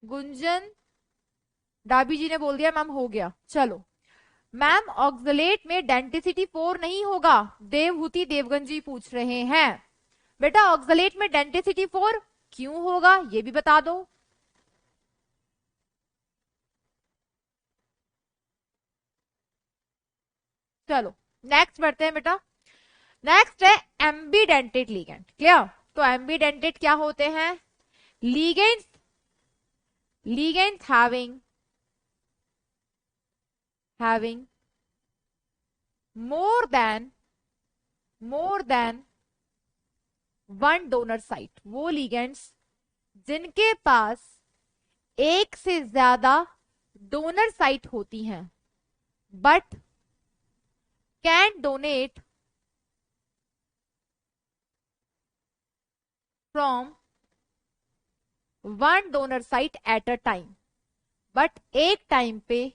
S1: गुंजन डाबी जी ने बोल दिया मैम हो गया। चलो मैम ऑक्सलेट में डेंटिसिटी 4 नहीं होगा, देवहूति देवगन जी पूछ रहे हैं। बेटा ऑक्सलेट में डेंटिसिटी 4 क्यों होगा ये भी बता दो। चलो नेक्स्ट बढ़ते हैं बेटा। नेक्स्ट है एम्बीडेंटेड लिगेंड। क्लियर? तो एम्बीडेंटेड क्या होते हैं? Ligands, ligands having more than one donor site. वो लिगेंड्स जिनके पास एक से ज्यादा डोनर साइट होती हैं but can donate from one donor site at a time. But एक टाइम पे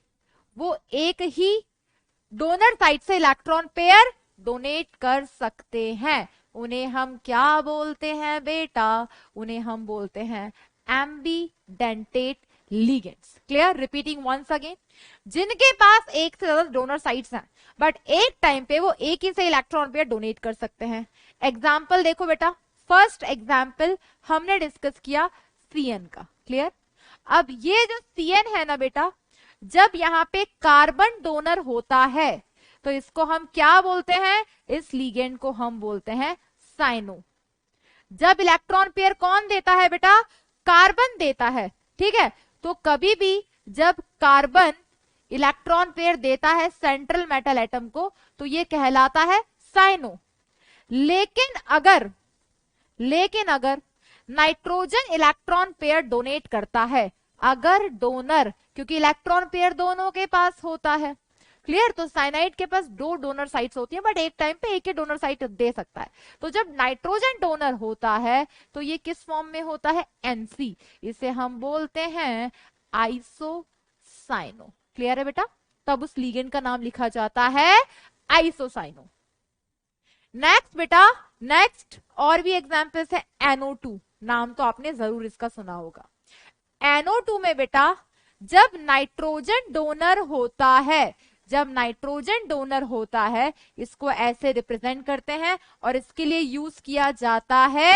S1: वो एक ही डोनर साइट से इलेक्ट्रॉन पेयर डोनेट कर सकते हैं। उन्हें हम क्या बोलते हैं बेटा? उन्हें हम बोलते हैं ambidentate ligands. Clear? Repeating once again, जिनके पास एक से ज्यादा डोनर साइट्स हैं बट एक टाइम पे वो एक ही से इलेक्ट्रॉन पेयर डोनेट कर सकते हैं। एग्जाम्पल देखो बेटा, फर्स्ट एग्जाम्पल हमने डिस्कस किया सीएन का। क्लियर? अब ये जो सीएन है ना बेटा, जब यहाँ पे कार्बन डोनर होता है तो इसको हम क्या बोलते हैं? इस लिगेंड को हम बोलते हैं साइनो। जब इलेक्ट्रॉन पेयर कौन देता है बेटा? कार्बन देता है। ठीक है, तो कभी भी जब कार्बन इलेक्ट्रॉन पेयर देता है सेंट्रल मेटल एटम को तो ये कहलाता है साइनो। लेकिन अगर नाइट्रोजन इलेक्ट्रॉन पेयर डोनेट करता है, अगर डोनर, क्योंकि इलेक्ट्रॉन पेयर दोनों के पास होता है। क्लियर? तो साइनाइड के पास दो डोनर साइट्स होती हैं बट एक टाइम पे एक ही डोनर साइट दे सकता है। तो जब नाइट्रोजन डोनर होता है तो ये किस फॉर्म में होता है? एनसी। इसे हम बोलते हैं आइसोसाइनो। क्लियर है बेटा? तब उस लिगेंड का नाम लिखा जाता है आइसोसाइनो। नेक्स्ट बेटा, नेक्स्ट और भी एग्जांपल्स है। NO2, नाम तो आपने जरूर इसका सुना होगा। NO2 में बेटा जब नाइट्रोजन डोनर होता है, जब नाइट्रोजन डोनर होता है, इसको ऐसे रिप्रेजेंट करते हैं और इसके लिए यूज किया जाता है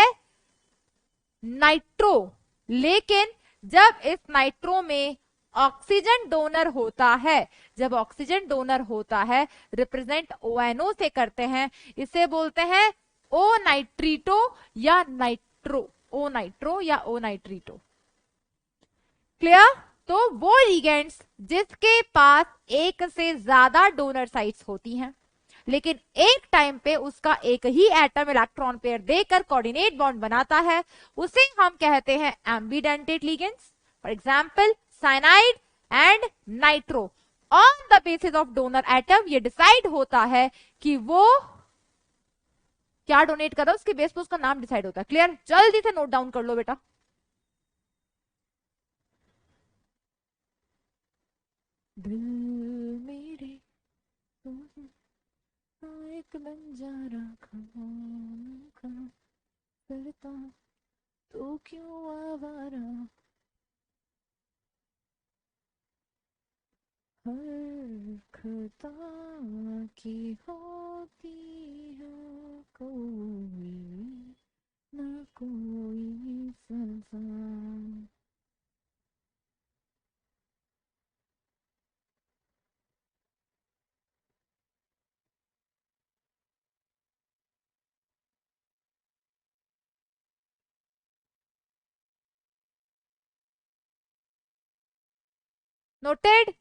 S1: नाइट्रो। लेकिन जब इस नाइट्रो में ऑक्सीजन डोनर होता है, जब ऑक्सीजन डोनर होता है, रिप्रेजेंट ONO से करते हैं, इसे बोलते हैं ओ नाइट्रीटो या नाइट्रो। ओ नाइट्रो या ओ नाइट्रीटो। क्लियर? तो वो लिगेंड्स जिसके पास एक से ज्यादा डोनर साइट्स होती हैं लेकिन एक टाइम पे उसका एक ही एटम इलेक्ट्रॉन पेयर देकर कोऑर्डिनेट बॉन्ड बनाता है, उसे हम कहते हैं एम्बीडेंटेड ligands. For example cyanide and nitro. On the basis of donor atom ये डिसाइड होता है कि वो क्या डोनेट कर रहा है, उसके बेस पर उसका नाम डिसाइड होता है। क्लियर? जल्दी से नोट डाउन कर लो बेटा। दिल मेरे एक बंजारा खामखा करता तो क्यों आवारा। हर खता की होती है कोई ना कोई सजा। नोटेड।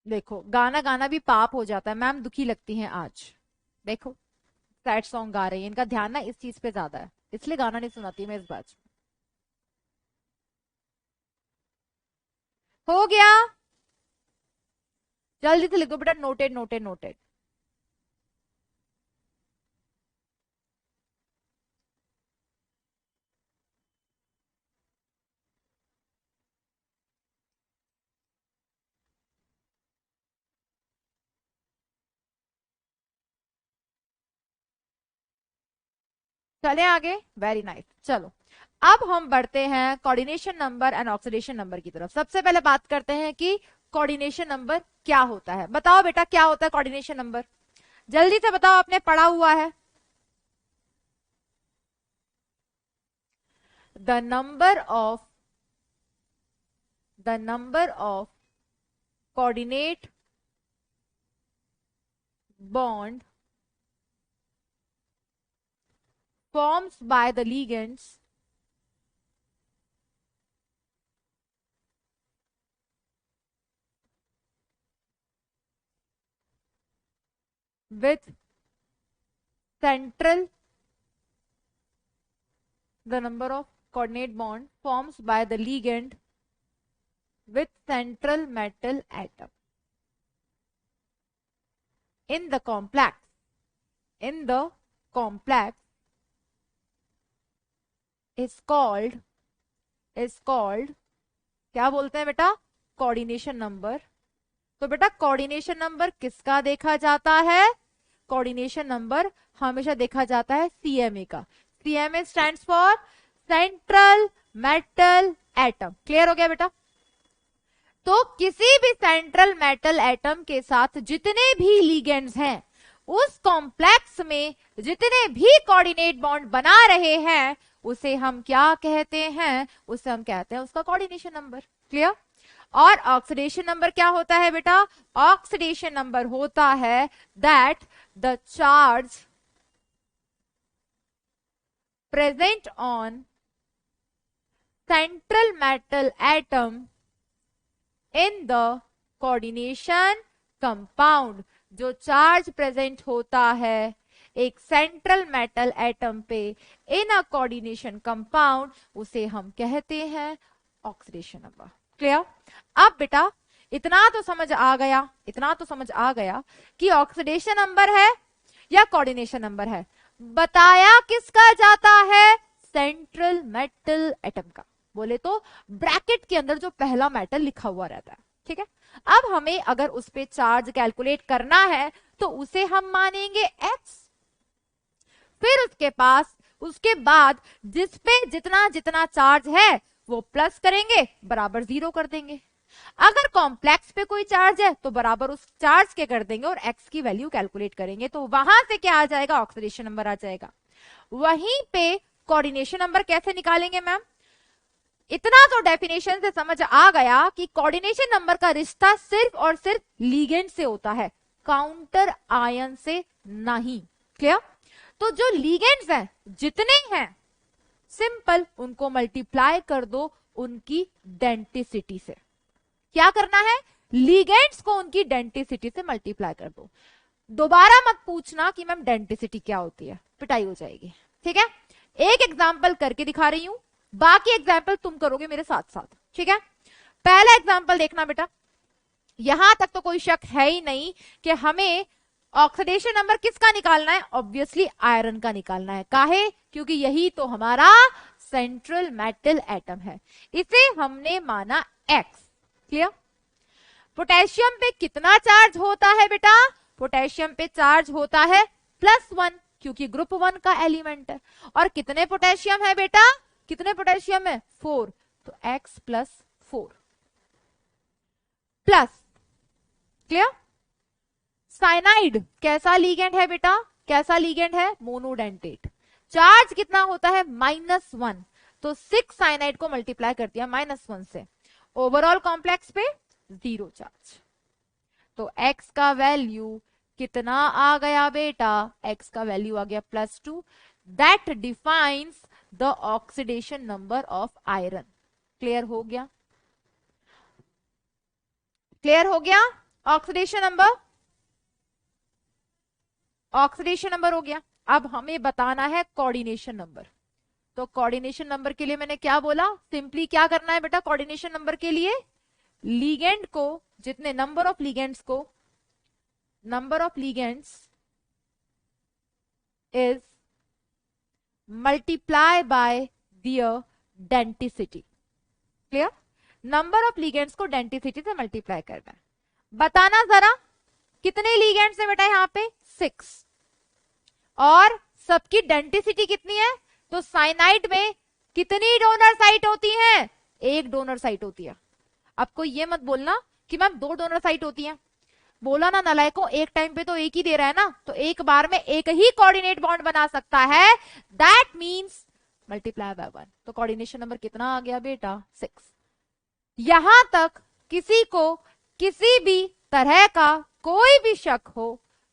S1: देखो गाना गाना भी पाप हो जाता है, मैम दुखी लगती हैं आज। देखो सैड सॉन्ग गा रही है, इनका ध्यान ना इस चीज पे ज्यादा है, इसलिए गाना नहीं सुनाती मैं इस बात। हो गया, जल्दी से लिख दो बेटा, नोटेड नोटेड नोटेड। चले आगे, वेरी नाइस। चलो अब हम बढ़ते हैं coordination number and oxidation number की तरफ। सबसे पहले बात करते हैं कि कोऑर्डिनेशन नंबर क्या होता है। बताओ बेटा क्या होता है कोऑर्डिनेशन नंबर, जल्दी से बताओ, आपने पढ़ा हुआ है। The number of coordinate bond forms by the ligands with central the number of coordinate bond forms by the ligand with central metal atom in the complex is called क्या बोलते हैं बेटा, कोऑर्डिनेशन नंबर। तो बेटा coordination number किसका देखा जाता है, कोऑर्डिनेशन नंबर हमेशा देखा जाता है सीएमए का। CMA stands for central metal atom. Clear हो गया बेटा। तो किसी भी सेंट्रल मेटल एटम के साथ जितने भी लिगेंड्स हैं, उस कॉम्प्लेक्स में जितने भी कोऑर्डिनेट बॉन्ड बना रहे हैं, उसे हम क्या कहते हैं, उसे हम कहते हैं उसका कोऑर्डिनेशन नंबर। क्लियर। और ऑक्सीडेशन नंबर क्या होता है बेटा, ऑक्सीडेशन नंबर होता है that the charge present on central metal atom in the coordination compound. जो चार्ज प्रेजेंट होता है एक सेंट्रल मेटल एटम पे इन अ कोऑर्डिनेशन कंपाउंड, उसे हम कहते हैं ऑक्सीडेशन नंबर। क्लियर। अब बेटा इतना तो समझ आ गया कि ऑक्सीडेशन नंबर है या कोऑर्डिनेशन नंबर है। बताया किसका जाता है, सेंट्रल मेटल एटम का। बोले तो ब्रैकेट के अंदर जो पहला मेटल लिखा हुआ रहता है। ठीक है। अब हमें अगर उस पे चार्ज कैलकुलेट करना है तो उसे हम मानेंगे x। फिर उसके बाद जिस पे जितना जितना चार्ज है वो प्लस करेंगे, बराबर 0 कर देंगे। अगर कॉम्प्लेक्स पे कोई चार्ज है तो बराबर उस चार्ज के कर देंगे और x की वैल्यू कैलकुलेट करेंगे, तो वहां से क्या आ जाएगा, ऑक्सीडेशन नंबर आ जाएगा। वहीं पे कोऑर्डिनेशन नंबर कैसे निकालेंगे मैम, इतना तो डेफिनेशन से समझ आ गया कि कोऑर्डिनेशन नंबर का रिश्ता सिर्फ और सिर्फ लिगेंड से होता है, काउंटर आयन से नहीं। क्लियर। तो जो लिगेंड्स हैं जितने हैं, सिंपल उनको मल्टीप्लाई कर दो उनकी डेंसिटी से। क्या करना है, लिगेंड्स को उनकी डेंसिटी से मल्टीप्लाई कर दो। दोबारा मत पूछना कि मैम डेंसिटी क्या होती है, पिटाई हो जाएगी। ठीक है। एक एग्जांपल करके दिखा रही हूं, बाकी एग्जाम्पल तुम करोगे मेरे साथ साथ। ठीक है। पहला एग्जाम्पल देखना बेटा, यहां तक तो कोई शक है ही नहीं कि हमें ऑक्सीडेशन नंबर किसका निकालना है, ऑब्वियसली आयरन का निकालना है। काहे, क्योंकि यही तो हमारा सेंट्रल मेटल एटम है, इसे हमने माना एक्स। क्लियर। पोटेशियम पे कितना चार्ज होता है बेटा, पोटेशियम पे चार्ज होता है +1, क्योंकि ग्रुप 1 का एलिमेंट है। और कितने पोटेशियम है बेटा, कितने पोटेशियम है, 4, तो x +4 प्लस। क्लियर। साइनाइड कैसा लीगेंड है बेटा, कैसा लीगेंड है, मोनोडेंटेट। चार्ज कितना होता है, -1, तो 6 साइनाइड को मल्टीप्लाई कर दिया -1 से, ओवरऑल कॉम्प्लेक्स पे 0 चार्ज। तो x का वैल्यू कितना आ गया बेटा, x का वैल्यू आ गया +2। That defines the oxidation number of iron. Clear हो गया, क्लियर हो गया। ऑक्सीडेशन नंबर, ऑक्सीडेशन नंबर हो गया। अब हमें बताना है कोऑर्डिनेशन नंबर। तो कोऑर्डिनेशन नंबर के लिए मैंने क्या बोला, सिंपली क्या करना है बेटा, कोऑर्डिनेशन नंबर के लिए लीगेंड को, जितने नंबर ऑफ लीगेंड्स को, number of ligands is multiply by their density. Clear, number of ligands को डेंसिटी से मल्टीप्लाई करना है। बताना जरा कितने लीगेंड्स है बेटा यहाँ पे, 6, और सबकी डेंसिटी कितनी है, तो साइनाइड में कितनी डोनर साइट होती है, एक डोनर साइट होती है। आपको ये मत बोलना कि मैम 2 डोनर साइट होती हैं, बोला ना नालायकों, एक टाइम पे तो एक ही दे रहा है ना, तो एक बार में एक ही कोऑर्डिनेट बॉन्ड बना सकता है, दैट मींस मल्टीप्लाई बाय 1। तो कोऑर्डिनेशन नंबर कितना आ गया बेटा, 6। यहां तक किसी को किसी भी तरह का कोई भी शक हो,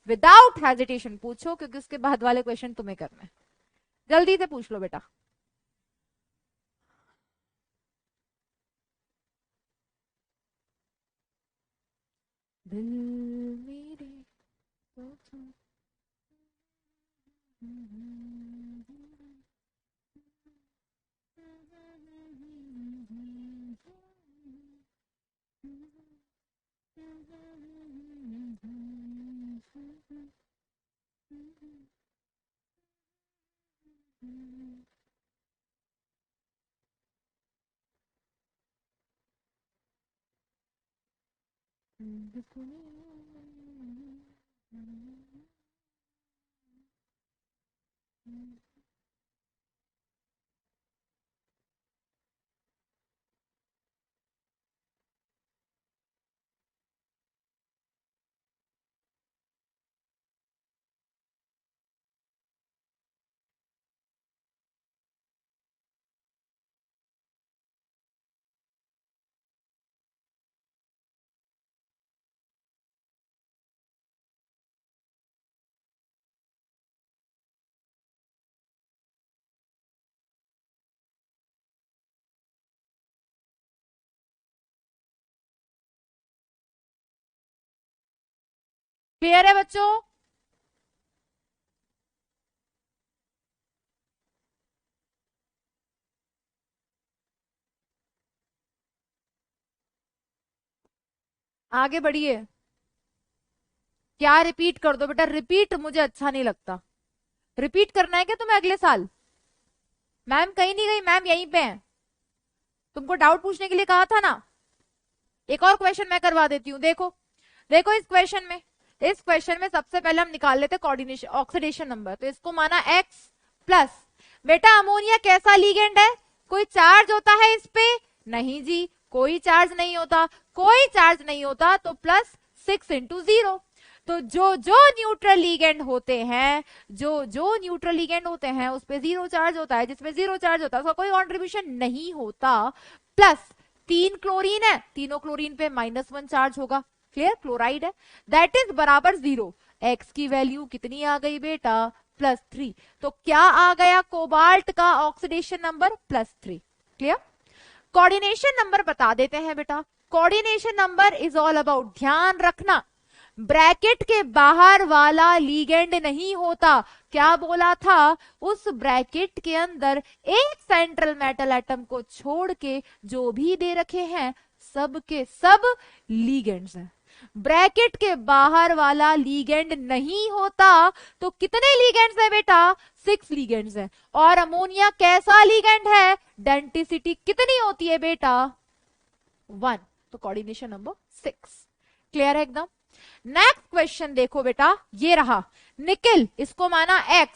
S1: विदाउट हेजिटेशन पूछो, क्योंकि उसके बाद वाले क्वेश्चन तुम्हें करना है। जल्दी से पूछ लो बेटा। दिल मेरे क्लियर है बच्चों? आगे बढ़िए। क्या रिपीट कर दो बेटा, रिपीट मुझे अच्छा नहीं लगता। रिपीट करना है क्या तुम्हें अगले साल? मैम कहीं नहीं गई, मैम यहीं पे है, तुमको डाउट पूछने के लिए कहा था ना। एक और क्वेश्चन मैं करवा देती हूँ, देखो देखो इस क्वेश्चन में सबसे पहले हम निकाल लेते कोऑर्डिनेशन ऑक्सीडेशन नंबर। तो इसको माना x प्लस, बेटा अमोनिया कैसा लीगेंड है, कोई चार्ज होता है इस पे, नहीं जी कोई चार्ज नहीं होता, कोई चार्ज नहीं होता, तो +6 × 0। तो जो जो न्यूट्रल लीगेंड होते हैं, जो जो न्यूट्रल लीगेंड होते हैं उस पे 0 चार्ज होता है, जिसमें 0 चार्ज होता है उसका कोई कॉन्ट्रीब्यूशन नहीं होता। प्लस 3 क्लोरीन है, तीनों क्लोरीन पे -1 चार्ज होगा, क्लियर, क्लोराइड है, दैट इज बराबर 0। एक्स की वैल्यू कितनी आ गई बेटा, +3। तो क्या आ गया, कोबाल्ट का oxidation number +3। Clear, coordination number बता देते हैं बेटा। Coordination number is all about, ध्यान रखना, ब्रैकेट के बाहर वाला लीगेंड नहीं होता। क्या बोला था, उस ब्रैकेट के अंदर एक सेंट्रल मेटल एटम को छोड़ के जो भी दे रखे हैं सब के सब लीगेंड्स हैं। ब्रैकेट के बाहर वाला लीगेंड नहीं होता, तो कितने लीगेंड्स है बेटा, 6 लीगेंड्स हैं। और अमोनिया कैसा लीगेंड है, डेंसिटी कितनी होती है बेटा, 1। तो कोऑर्डिनेशन नंबर 6। क्लियर है एकदम। नेक्स्ट क्वेश्चन देखो बेटा, ये रहा निकिल, इसको माना x,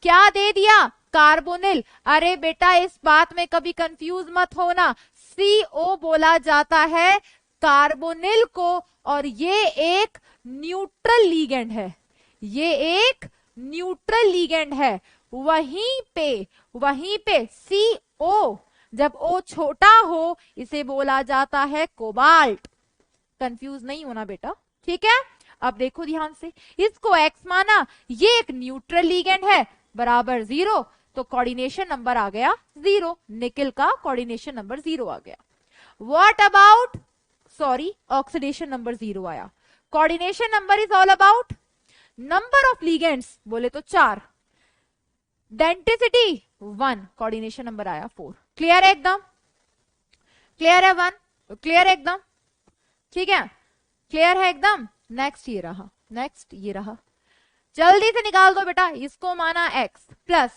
S1: क्या दे दिया, कार्बोनिल। अरे बेटा इस बात में कभी कंफ्यूज मत होना, CO बोला जाता है कार्बोनिल को, और ये एक न्यूट्रल लीगेंड है, ये एक न्यूट्रल लीगेंड है। वहीं पे CO, जब O छोटा हो इसे बोला जाता है कोबाल्ट। कंफ्यूज नहीं होना बेटा, ठीक है। अब देखो ध्यान से, इसको X माना, ये एक न्यूट्रल लीगेंड है, बराबर 0, तो कोऑर्डिनेशन नंबर आ गया 0। निकेल का कोऑर्डिनेशन नंबर 0 आ गया। What about, sorry, oxidation number 0 आया। Coordination number is all about number of ligands, बोले तो 4, डेंसिटी 1, कोऑर्डिनेशन नंबर आया 4। क्लियर है एकदम, क्लियर है 1, क्लियर है एकदम, ठीक है, क्लियर है एकदम। नेक्स्ट ये रहा, नेक्स्ट ये रहा, जल्दी से निकाल दो बेटा। इसको माना X plus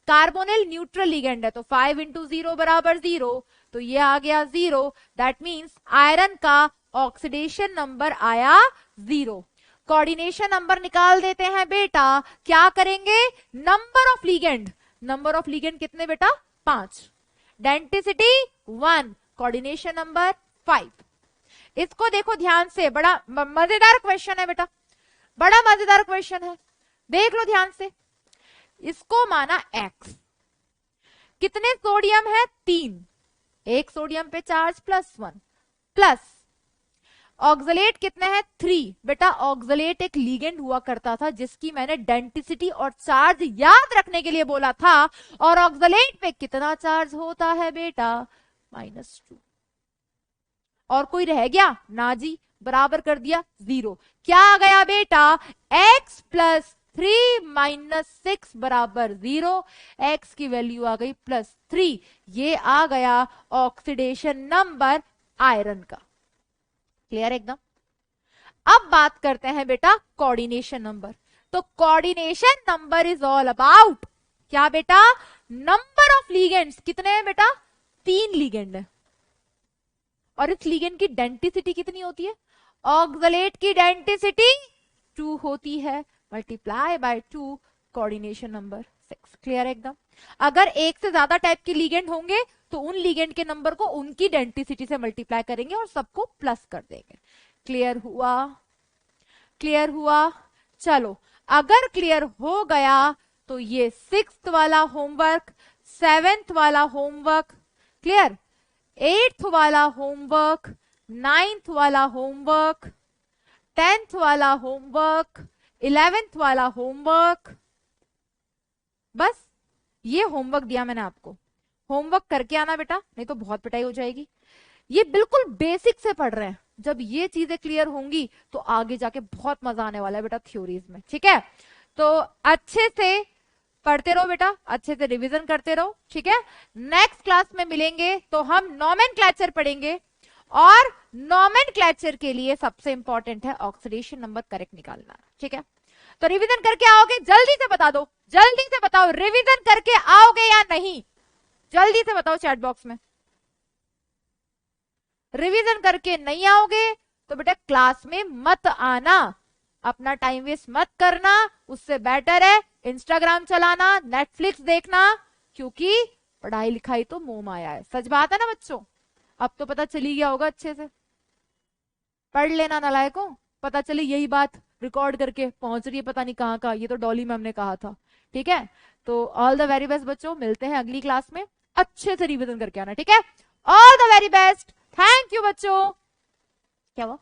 S1: carbonyl neutral ligand है, तो 5 इंटू 0 बराबर 0, तो ये आ गया 0। दैट मीन्स आयरन का ऑक्सीडेशन नंबर आया 0। कोऑर्डिनेशन नंबर निकाल देते हैं बेटा, क्या करेंगे, number of ligand, number of ligand कितने बेटा, 5, डेंसिटी 1, कोऑर्डिनेशन नंबर 5। इसको देखो ध्यान से, बड़ा मजेदार क्वेश्चन है बेटा, बड़ा मजेदार क्वेश्चन है, देख लो ध्यान से। इसको माना X, कितने सोडियम है, 3, एक सोडियम पे चार्ज +1, प्लस ऑक्सलेट कितने हैं, 3। बेटा ऑक्सलेट एक लीगेंड हुआ करता था जिसकी मैंने डेंसिटी और चार्ज याद रखने के लिए बोला था, और ऑक्सलेट पे कितना चार्ज होता है बेटा, -2। और कोई रह गया ना जी, बराबर कर दिया 0। क्या आ गया बेटा, X प्लस 3 - 6 बराबर 0, X की वैल्यू आ गई +3। ये आ गया ऑक्सीडेशन नंबर आयरन का। क्लियर एकदम। अब बात करते हैं बेटा कोऑर्डिनेशन नंबर। तो coordination number is all about क्या बेटा, नंबर ऑफ लीगेंड्स। कितने हैं बेटा, 3 लीगेंड है, और इस लीगेंड की डेंसिटी कितनी होती है, ऑक्सलेट की डेंसिटी 2 होती है, multiply by 2, coordination number 6। Clear एकदम। अगर एक से ज्यादा टाइप के लीगेंड होंगे तो उन लीगेंड के नंबर को उनकी डेंसिटी से मल्टीप्लाई करेंगे और सबको प्लस कर देंगे। क्लियर हुआ, क्लियर हुआ। चलो अगर क्लियर हो गया तो ये 6th वाला होमवर्क, 7th वाला होमवर्क क्लियर, 8th वाला होमवर्क, 9th वाला होमवर्क, 10th वाला होमवर्क, 11th वाला होमवर्क, बस ये होमवर्क दिया मैंने आपको। होमवर्क करके आना बेटा, नहीं तो बहुत पिटाई हो जाएगी। ये बिल्कुल बेसिक से पढ़ रहे हैं, जब ये चीजें क्लियर होंगी तो आगे जाके बहुत मजा आने वाला है बेटा थ्योरीज में, ठीक है। तो अच्छे से पढ़ते रहो बेटा, अच्छे से रिवीजन करते रहो, ठीक है। नेक्स्ट क्लास में मिलेंगे तो हम नोमेनक्लेचर पढ़ेंगे, और नोमेनक्लेचर के लिए सबसे इंपॉर्टेंट है ऑक्सीडेशन नंबर करेक्ट निकालना, ठीक है। तो रिवीजन करके आओगे, जल्दी से बता दो, जल्दी से बताओ, रिवीजन करके आओगे या नहीं, जल्दी से बताओ चैट बॉक्स में। रिवीजन करके नहीं आओगे तो बेटा क्लास में मत आना, अपना टाइम वेस्ट मत करना, उससे बेटर है इंस्टाग्राम चलाना, नेटफ्लिक्स देखना, क्योंकि पढ़ाई लिखाई तो मोह माया है। सच बात है ना बच्चों, अब तो पता चली गया होगा, अच्छे से पढ़ लेना नालायकों, पता चली यही बात रिकॉर्ड करके पहुंच रही है पता नहीं कहां का, ये तो डॉली मैम ने कहा था, ठीक है। तो ऑल द वेरी बेस्ट बच्चों, मिलते हैं अगली क्लास में, अच्छे से रिवीजन करके आना, ठीक है। All the very best, thank you बच्चों। क्या हुआ?